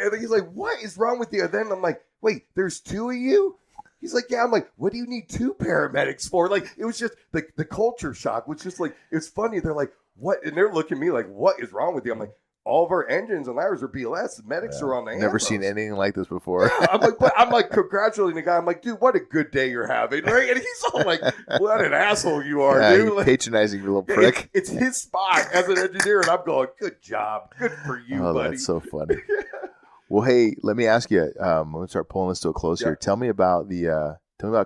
Speaker 2: what is wrong with you? And then I'm like, wait, there's two of you? He's like, yeah. I'm like, what do you need two paramedics for? Like, it was just the culture shock was just like, it's funny. They're like, what? And they're looking at me like, what is wrong with you? I'm like, all of our engines and ladders are BLS. The medics are on the
Speaker 1: Never
Speaker 2: AMBOs.
Speaker 1: seen anything like this before.
Speaker 2: I'm like congratulating the guy. I'm like, dude, what a good day you're having, right? And he's all like, what an asshole you are, dude.
Speaker 1: You're
Speaker 2: like,
Speaker 1: patronizing, you little prick.
Speaker 2: It's his spot as an engineer, and I'm going, good job, good for you, buddy.
Speaker 1: That's so funny. Well, hey, let me ask you. I'm gonna start pulling this to a close here. Tell me about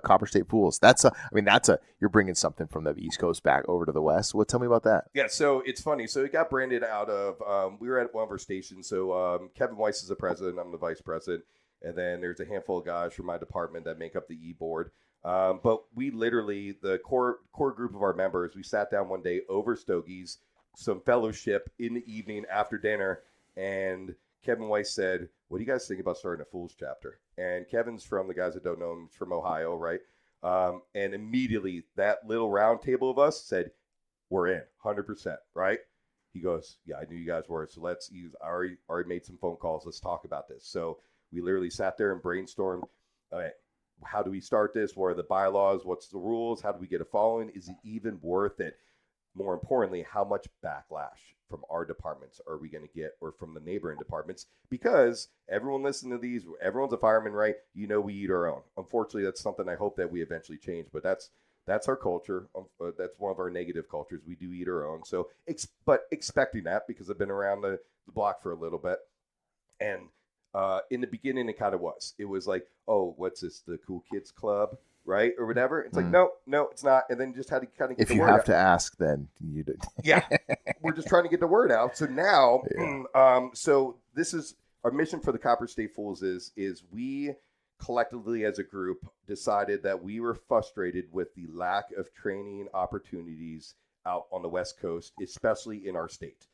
Speaker 1: Copper State F.O.O.L.S. You're bringing something from the East Coast back over to the West. Tell me about that.
Speaker 2: Yeah, so it's funny. So it got branded out of, we were at one of our stations. So Kevin Weiss is the president. I'm the vice president. And then there's a handful of guys from my department that make up the E-board. But we literally, the core group of our members, we sat down one day over stogies, some fellowship in the evening after dinner, and Kevin Weiss said, what do you guys think about starting a F.O.O.L.S chapter? And Kevin's from, the guys that don't know him, from Ohio, right? And immediately that little round table of us said, we're in 100%, right? He goes, yeah, I knew you guys were. So let's use, I already made some phone calls. Let's talk about this. So we literally sat there and brainstormed, all right, how do we start this? What are the bylaws? What's the rules? How do we get a following? Is it even worth it? More importantly, how much backlash from our departments are we going to get, or from the neighboring departments? Because everyone listening to these, everyone's a fireman, right? We eat our own. Unfortunately, that's something I hope that we eventually change, but that's our culture. That's one of our negative cultures. We do eat our own. So, but expecting that, because I've been around the block for a little bit. And in the beginning, it kind of was. It was like, oh, what's this, the cool kids club? Right, or whatever. It's like, no, it's not. And then just had to kind of get
Speaker 1: the word out. If you have to ask, then you do.
Speaker 2: Yeah, we're just trying to get the word out. So now, so this is our mission for the Copper State F.O.O.L.S is we collectively as a group decided that we were frustrated with the lack of training opportunities out on the West Coast, especially in our state.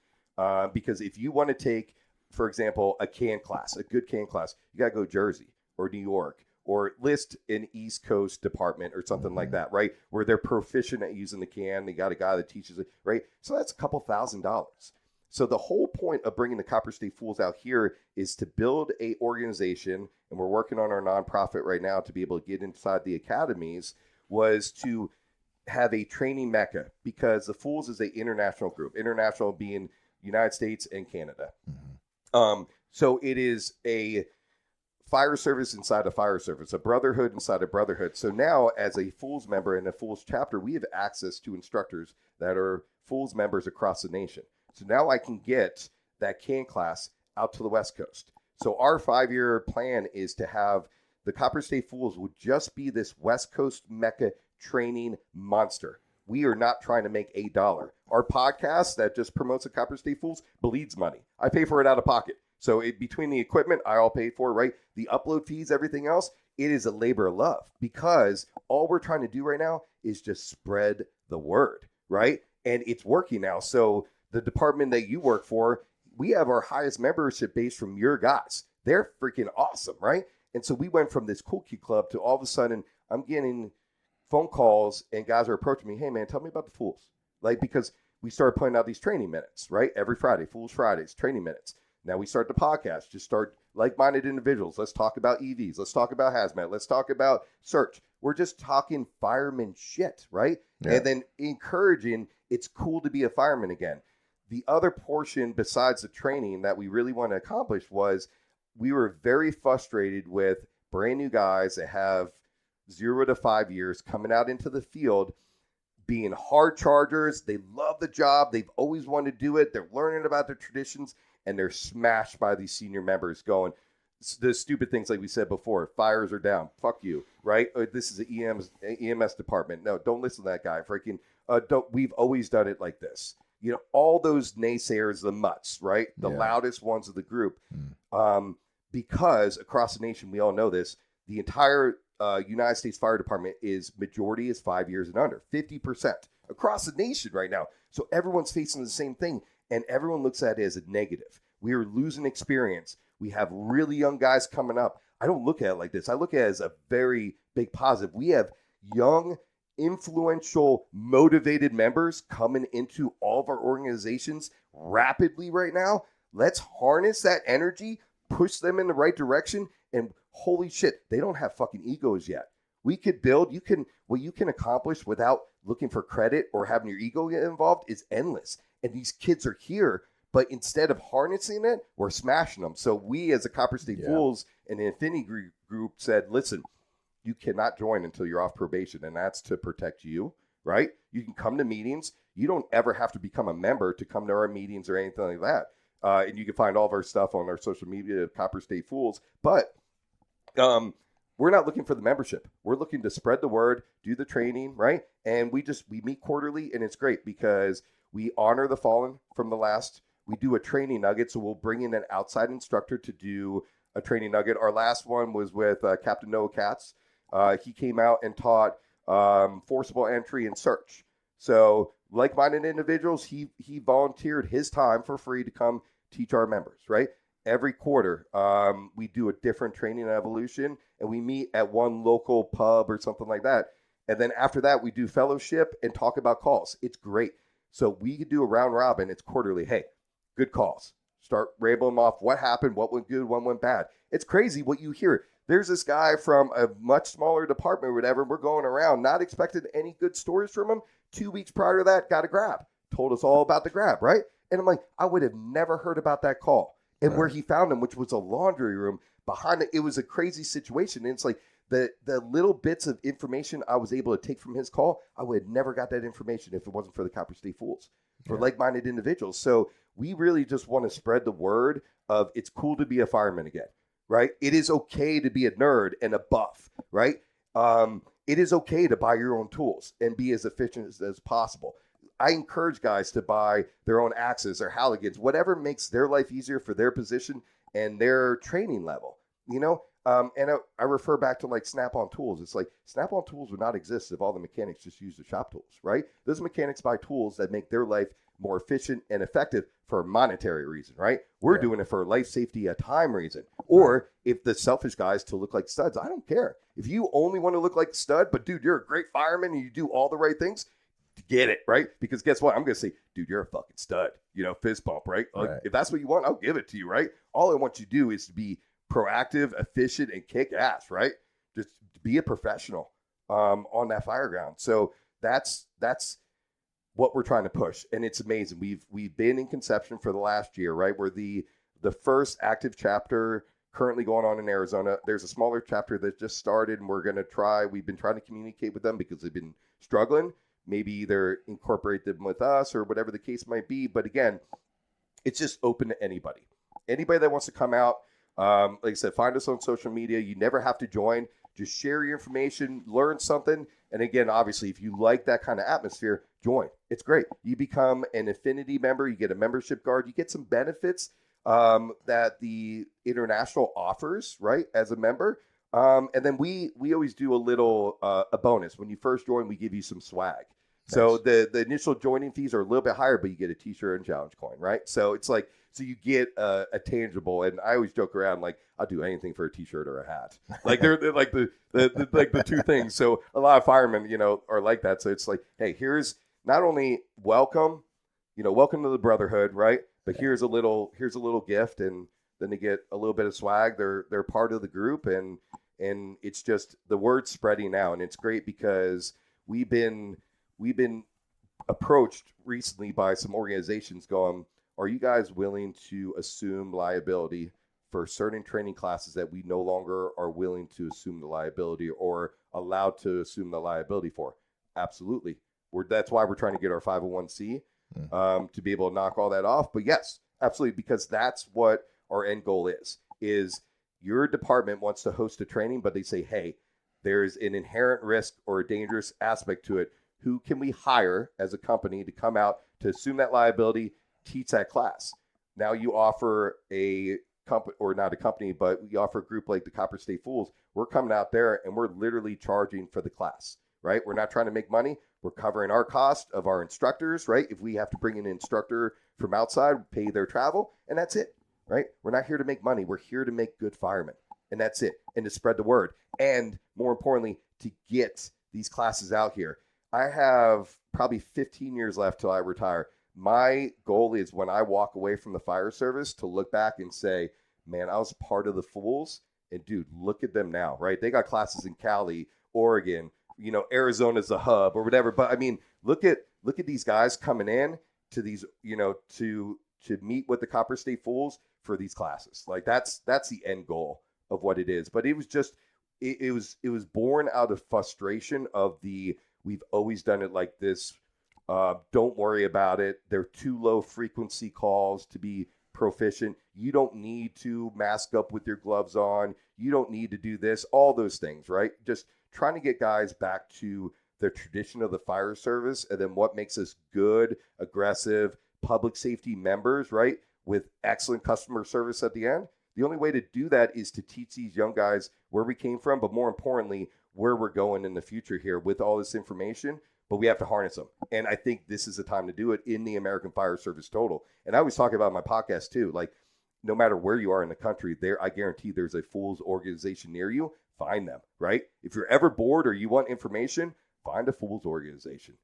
Speaker 2: Because if you want to take, for example, a good can class, you got to go Jersey or New York, or list an East Coast department or something like that, right? Where they're proficient at using the can. They got a guy that teaches it, right? So that's a couple $1,000s. So the whole point of bringing the Copper State F.O.O.L.S out here is to build a organization, and we're working on our nonprofit right now to be able to get inside the academies, was to have a training mecca, because the F.O.O.L.S is an international group, international being United States and Canada. Mm-hmm. So it is a fire service inside a fire service, a brotherhood inside a brotherhood. So now, as a F.O.O.L.S member in a F.O.O.L.S chapter, we have access to instructors that are F.O.O.L.S members across the nation. So now I can get that can class out to the West Coast. So our 5-year plan is to have the Copper State F.O.O.L.S would just be this West Coast mecca training monster. We are not trying to make $1. Our podcast that just promotes the Copper State F.O.O.L.S bleeds money. I pay for it out of pocket. So between the equipment, I all pay for, right? The upload fees, everything else, it is a labor of love, because all we're trying to do right now is just spread the word, right? And it's working now. So the department that you work for, we have our highest membership base from your guys. They're freaking awesome, right? And so we went from this cool kid club to all of a sudden I'm getting phone calls and guys are approaching me, hey man, tell me about the F.O.O.L.S. Like, because we started putting out these training minutes, right? Every Friday, F.O.O.L.S Fridays, training minutes. Now we start the podcast, just start like-minded individuals. Let's talk about EVs. Let's talk about Hazmat. Let's talk about search. We're just talking fireman shit, right? Yeah. And then encouraging, it's cool to be a fireman again. The other portion besides the training that we really want to accomplish was we were very frustrated with brand new guys that have 0 to 5 years coming out into the field, being hard chargers. They love the job. They've always wanted to do it. They're learning about their traditions. And they're smashed by these senior members going, the stupid things like we said before. Fires are down. Fuck you, right? This is an EMS department. No, don't listen to that guy. Freaking, we've always done it like this. You know, all those naysayers, the mutts, right? The loudest ones of the group. Because across the nation, we all know this, the entire United States Fire Department majority is 5 years and under, 50% across the nation right now. So everyone's facing the same thing, and everyone looks at it as a negative. We are losing experience. We have really young guys coming up. I don't look at it like this. I look at it as a very big positive. We have young, influential, motivated members coming into all of our organizations rapidly right now. Let's harness that energy, push them in the right direction, and holy shit, they don't have fucking egos yet. We could build, what you can accomplish without looking for credit or having your ego get involved is endless. And these kids are here, but instead of harnessing it, we're smashing them. So we as a Copper State F.O.O.L.S and the Infinity Group said, listen, you cannot join until you're off probation, and that's to protect you, right? You can come to meetings. You don't ever have to become a member to come to our meetings or anything like that. And you can find all of our stuff on our social media at Copper State F.O.O.L.S. But we're not looking for the membership. We're looking to spread the word, do the training, right? And we meet quarterly, and it's great because we honor the fallen from the last. We do a training nugget, so we'll bring in an outside instructor to do a training nugget. Our last one was with Captain Noah Katz. He came out and taught forcible entry and search. So like-minded individuals, he volunteered his time for free to come teach our members, right? Every quarter, we do a different training and evolution, and we meet at one local pub or something like that. And then after that, we do fellowship and talk about calls. It's great. So we could do a round robin. It's quarterly. Hey, good calls. Start rambling them off. What happened? What went good? What went bad? It's crazy what you hear. There's this guy from a much smaller department or whatever. We're going around, not expecting any good stories from him. 2 weeks prior to that, got a grab. Told us all about the grab, right? And I'm like, I would have never heard about that call. And where he found him, which was a laundry room behind it, it was a crazy situation. And it's like the little bits of information I was able to take from his call, I would have never got that information if it wasn't for the Copper State F.O.O.L.S for like-minded individuals. So we really just want to spread the word of it's cool to be a fireman again, right? It is okay to be a nerd and a buff, right? It is okay to buy your own tools and be as efficient as possible. I encourage guys to buy their own axes, their Halligans, whatever makes their life easier for their position and their training level, you know? And I refer back to like Snap-on tools. It's like Snap-on tools would not exist if all the mechanics just used the shop tools, right? Those mechanics buy tools that make their life more efficient and effective for a monetary reason, right? We're doing it for life safety, a time reason. Or if the selfish guys to look like studs, I don't care. If you only want to look like a stud, but dude, you're a great fireman and you do all the right things, get it, right? Because guess what? I'm going to say, dude, you're a fucking stud, you know, fist bump, right? Like, if that's what you want, I'll give it to you, right? All I want you to do is to be proactive, efficient, and kick ass, right? Just be a professional on that fire ground. So that's what we're trying to push, and it's amazing. We've been in conception for the last year, right? We're the first active chapter currently going on in Arizona. There's a smaller chapter that just started, and we've been trying to communicate with them because they've been struggling. Maybe either incorporate them with us or whatever the case might be. But again, it's just open to anybody that wants to come out. Like I said, find us on social media. You never have to join. Just share your information, learn something. And again, obviously, if you like that kind of atmosphere, join. It's great. You become an affinity member. You get a membership card. You get some benefits that the International offers, right, as a member. And then we always do a little a bonus. When you first join, we give you some swag. Nice. So the initial joining fees are a little bit higher, but you get a T-shirt and challenge coin, right? So it's like, so you get a tangible, and I always joke around like I'll do anything for a T-shirt or a hat. Like they're like the two things. So a lot of firemen, you know, are like that. So it's like, hey, here's not only welcome to the brotherhood, right? But here's a little gift, and then they get a little bit of swag. They're part of the group, and it's just the word spreading now, and it's great because we've been approached recently by some organizations going, are you guys willing to assume liability for certain training classes that we no longer are willing to assume the liability or allowed to assume the liability for? Absolutely. That's why we're trying to get our 501c to be able to knock all that off. But yes, absolutely, because that's what our end goal is your department wants to host a training, but they say, hey, there's an inherent risk or a dangerous aspect to it. Who can we hire as a company to come out to assume that liability, teach that class? Now you offer a company, or not a company, but we offer a group like the Copper State F.O.O.L.S. We're coming out there and we're literally charging for the class, right? We're not trying to make money. We're covering our cost of our instructors, right? If we have to bring an instructor from outside, pay their travel, and that's it, right? We're not here to make money. We're here to make good firemen, and that's it, and to spread the word, and more importantly, to get these classes out here. I have probably 15 years left till I retire. My goal is when I walk away from the fire service to look back and say, man, I was part of the F.O.O.L.S. And dude, look at them now, right? They got classes in Cali, Oregon, Arizona's the hub or whatever. But I mean, look at these guys coming in to these, to meet with the Copper State F.O.O.L.S. for these classes. Like that's the end goal of what it is. But it was just, it was born out of frustration of we've always done it like this. Don't worry about it. They're too low frequency calls to be proficient. You don't need to mask up with your gloves on. You don't need to do this, all those things, right? Just trying to get guys back to the tradition of the fire service, and then what makes us good, aggressive, public safety members, right? With excellent customer service at the end. The only way to do that is to teach these young guys where we came from, but more importantly, where we're going in the future here with all this information. But we have to harness them. And I think this is the time to do it in the American Fire Service total. And I always talk about my podcast too. Like, no matter where you are in the country, I guarantee there's a F.O.O.L.S. organization near you. Find them, right? If you're ever bored or you want information, find a F.O.O.L.S. organization.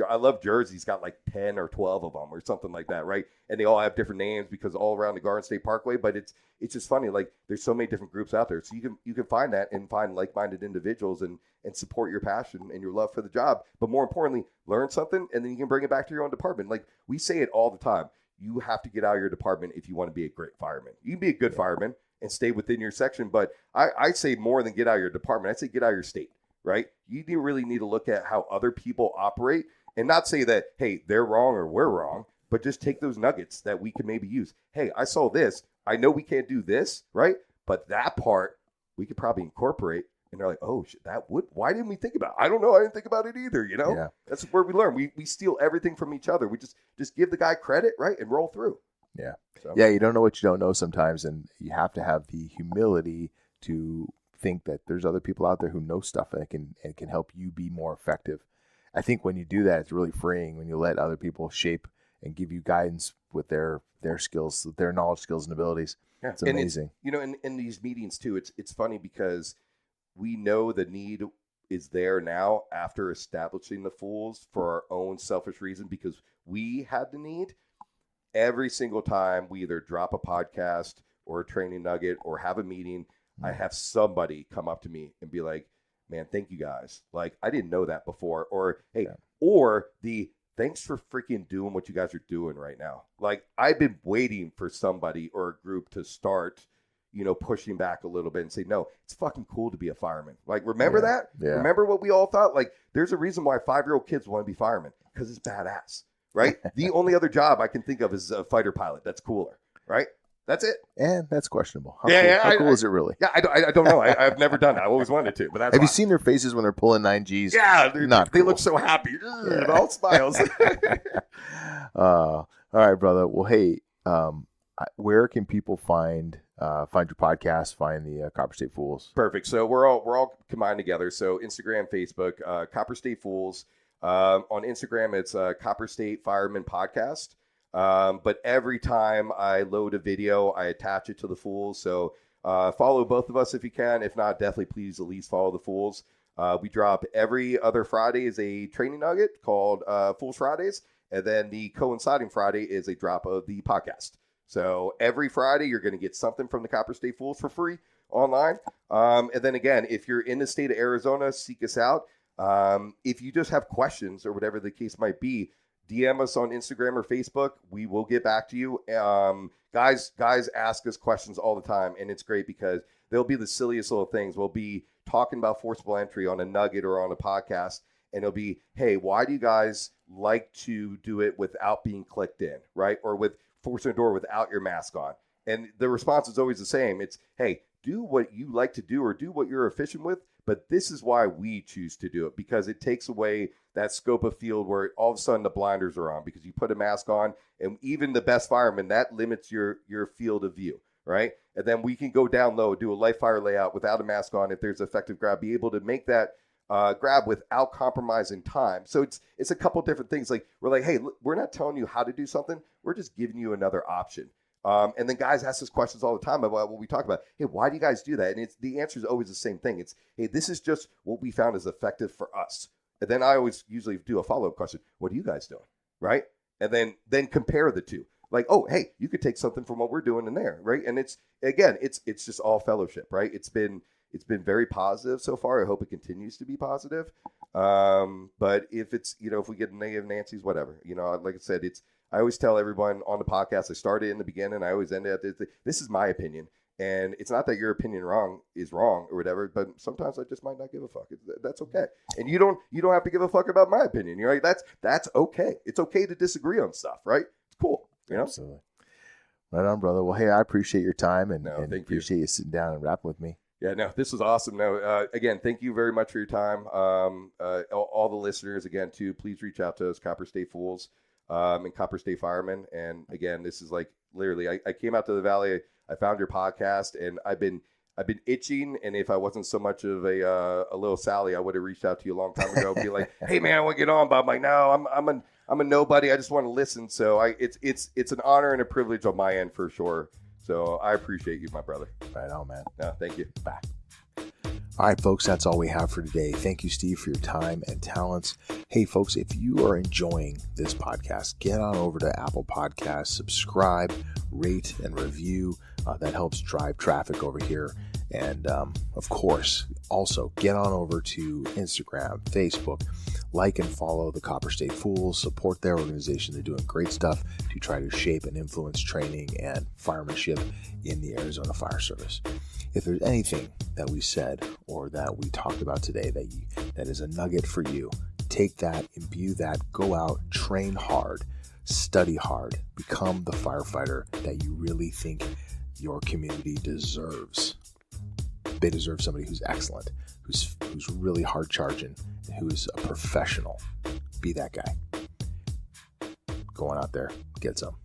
Speaker 2: I love Jersey's got like 10 or 12 of them or something like that, right? And they all have different names because all around the Garden State Parkway. But it's just funny. Like, there's so many different groups out there. So you can find that and find like-minded individuals and support your passion and your love for the job. But more importantly, learn something, and then you can bring it back to your own department. Like, we say it all the time. You have to get out of your department if you want to be a great fireman. You can be a good fireman and stay within your section, but I say more than get out of your department. I say get out of your state, right? You really need to look at how other people operate and not say that, hey, they're wrong or we're wrong, but just take those nuggets that we can maybe use. Hey, I saw this. I know we can't do this, right? But that part we could probably incorporate. And they're like, oh, shit, why didn't we think about it? I don't know. I didn't think about it either, Yeah. That's where we learn. We steal everything from each other. We just give the guy credit, right, and roll through.
Speaker 1: Yeah. So. Yeah, you don't know what you don't know sometimes, and you have to have the humility to think that there's other people out there who know stuff and can help you be more effective. I think when you do that, it's really freeing when you let other people shape and give you guidance with their skills, their knowledge, skills, and abilities. Yeah. It's amazing.
Speaker 2: In these meetings, too, it's funny because we know the need is there now after establishing the F.O.O.L.S. for our own selfish reason because we had the need. Every single time we either drop a podcast or a training nugget or have a meeting, I have somebody come up to me and be like, man, thank you guys. Like, I didn't know that before. Or, hey, or the thanks for freaking doing what you guys are doing right now. Like, I've been waiting for somebody or a group to start pushing back a little bit and say, no, it's fucking cool to be a fireman. Like, remember that? Yeah. Remember what we all thought? Like, there's a reason why 5-year-old kids want to be firemen because it's badass, right? The only other job I can think of is a fighter pilot. That's cooler, right? That's it.
Speaker 1: And that's questionable. How cool is it really?
Speaker 2: Yeah, I don't know. I've never done it. I always wanted to, but that's
Speaker 1: Have you seen their faces when they're pulling 9Gs?
Speaker 2: Yeah, they
Speaker 1: cool.
Speaker 2: look so happy. Yeah. All smiles.
Speaker 1: All right, brother. Well, hey, where can people find your podcast, find the Copper State F.O.O.L.S?
Speaker 2: Perfect. So we're all combined together. So Instagram, Facebook, Copper State F.O.O.L.S. On Instagram, it's Copper State Firemen Podcast. But every time I load a video, I attach it to the F.O.O.L.S. So follow both of us if you can. If not, definitely please at least follow the F.O.O.L.S. We drop every other Friday is a training nugget called F.O.O.L.S. Fridays. And then the coinciding Friday is a drop of the podcast. So every Friday, you're going to get something from the Copper State F.O.O.L.S. for free online. And then again, if you're in the state of Arizona, seek us out. If you just have questions or whatever the case might be, DM us on Instagram or Facebook. We will get back to you. Guys ask us questions all the time, and it's great because they'll be the silliest little things. We'll be talking about forcible entry on a nugget or on a podcast, and it'll be, hey, why do you guys like to do it without being clicked in, right? Or with forcing a door without your mask on? And the response is always the same. It's, hey, do what you like to do or do what you're efficient with, but this is why we choose to do it, because it takes away that scope of field where all of a sudden the blinders are on because you put a mask on, and even the best fireman, that limits your field of view, right? And then we can go down low, do a live fire layout without a mask on if there's effective grab, be able to make that grab without compromising time. So it's a couple different things. Like we're like, hey, we're not telling you how to do something. We're just giving you another option. And then guys ask us questions all the time about what we talk about. Hey, why do you guys do that? And the answer is always the same thing. It's, hey, this is just what we found is effective for us. And then I always usually do a follow-up question. What are you guys doing? Right? And then compare the two. Like, oh, hey, you could take something from what we're doing in there. Right? And it's just all fellowship. Right? It's been very positive so far. I hope it continues to be positive. But if it's, if we get negative Nancy's, whatever, like I said, I always tell everyone on the podcast, I started in the beginning, I always end at this is my opinion. And it's not that your opinion is wrong or whatever, but sometimes I just might not give a fuck. That's okay. And you don't have to give a fuck about my opinion. Right? That's okay. It's okay to disagree on stuff, right? It's cool.
Speaker 1: Absolutely. Right on, brother. Well, hey, I appreciate your time and appreciate you sitting down and rapping with me.
Speaker 2: Yeah, no, this was awesome. No, again, thank you very much for your time. All the listeners, again, too, please reach out to us, Copper State F.O.O.L.S and Copper State Firemen. And again, this is like literally, I came out to the Valley, I found your podcast, and I've been itching. And if I wasn't so much of a little Sally, I would have reached out to you a long time ago, and be like, hey man, I want to get on. But I'm like, no, I'm a nobody. I just want to listen. So it's an honor and a privilege on my end for sure. So I appreciate you, my brother.
Speaker 1: Right on, man.
Speaker 2: No, thank you.
Speaker 1: Bye. All right, folks, that's all we have for today. Thank you, Steve, for your time and talents. Hey, folks, if you are enjoying this podcast, get on over to Apple Podcasts, subscribe, rate, and review. That helps drive traffic over here. And, of course, also get on over to Instagram, Facebook, like and follow the Copper State F.O.O.L.S, support their organization. They're doing great stuff to try to shape and influence training and firemanship in the Arizona Fire Service. If there's anything that we said or that we talked about today that is a nugget for you, take that, imbue that, go out, train hard, study hard, become the firefighter that you really think your community deserves. They deserve somebody who's excellent, who's really hard charging, and who is a professional. Be that guy. Go on out there, get some.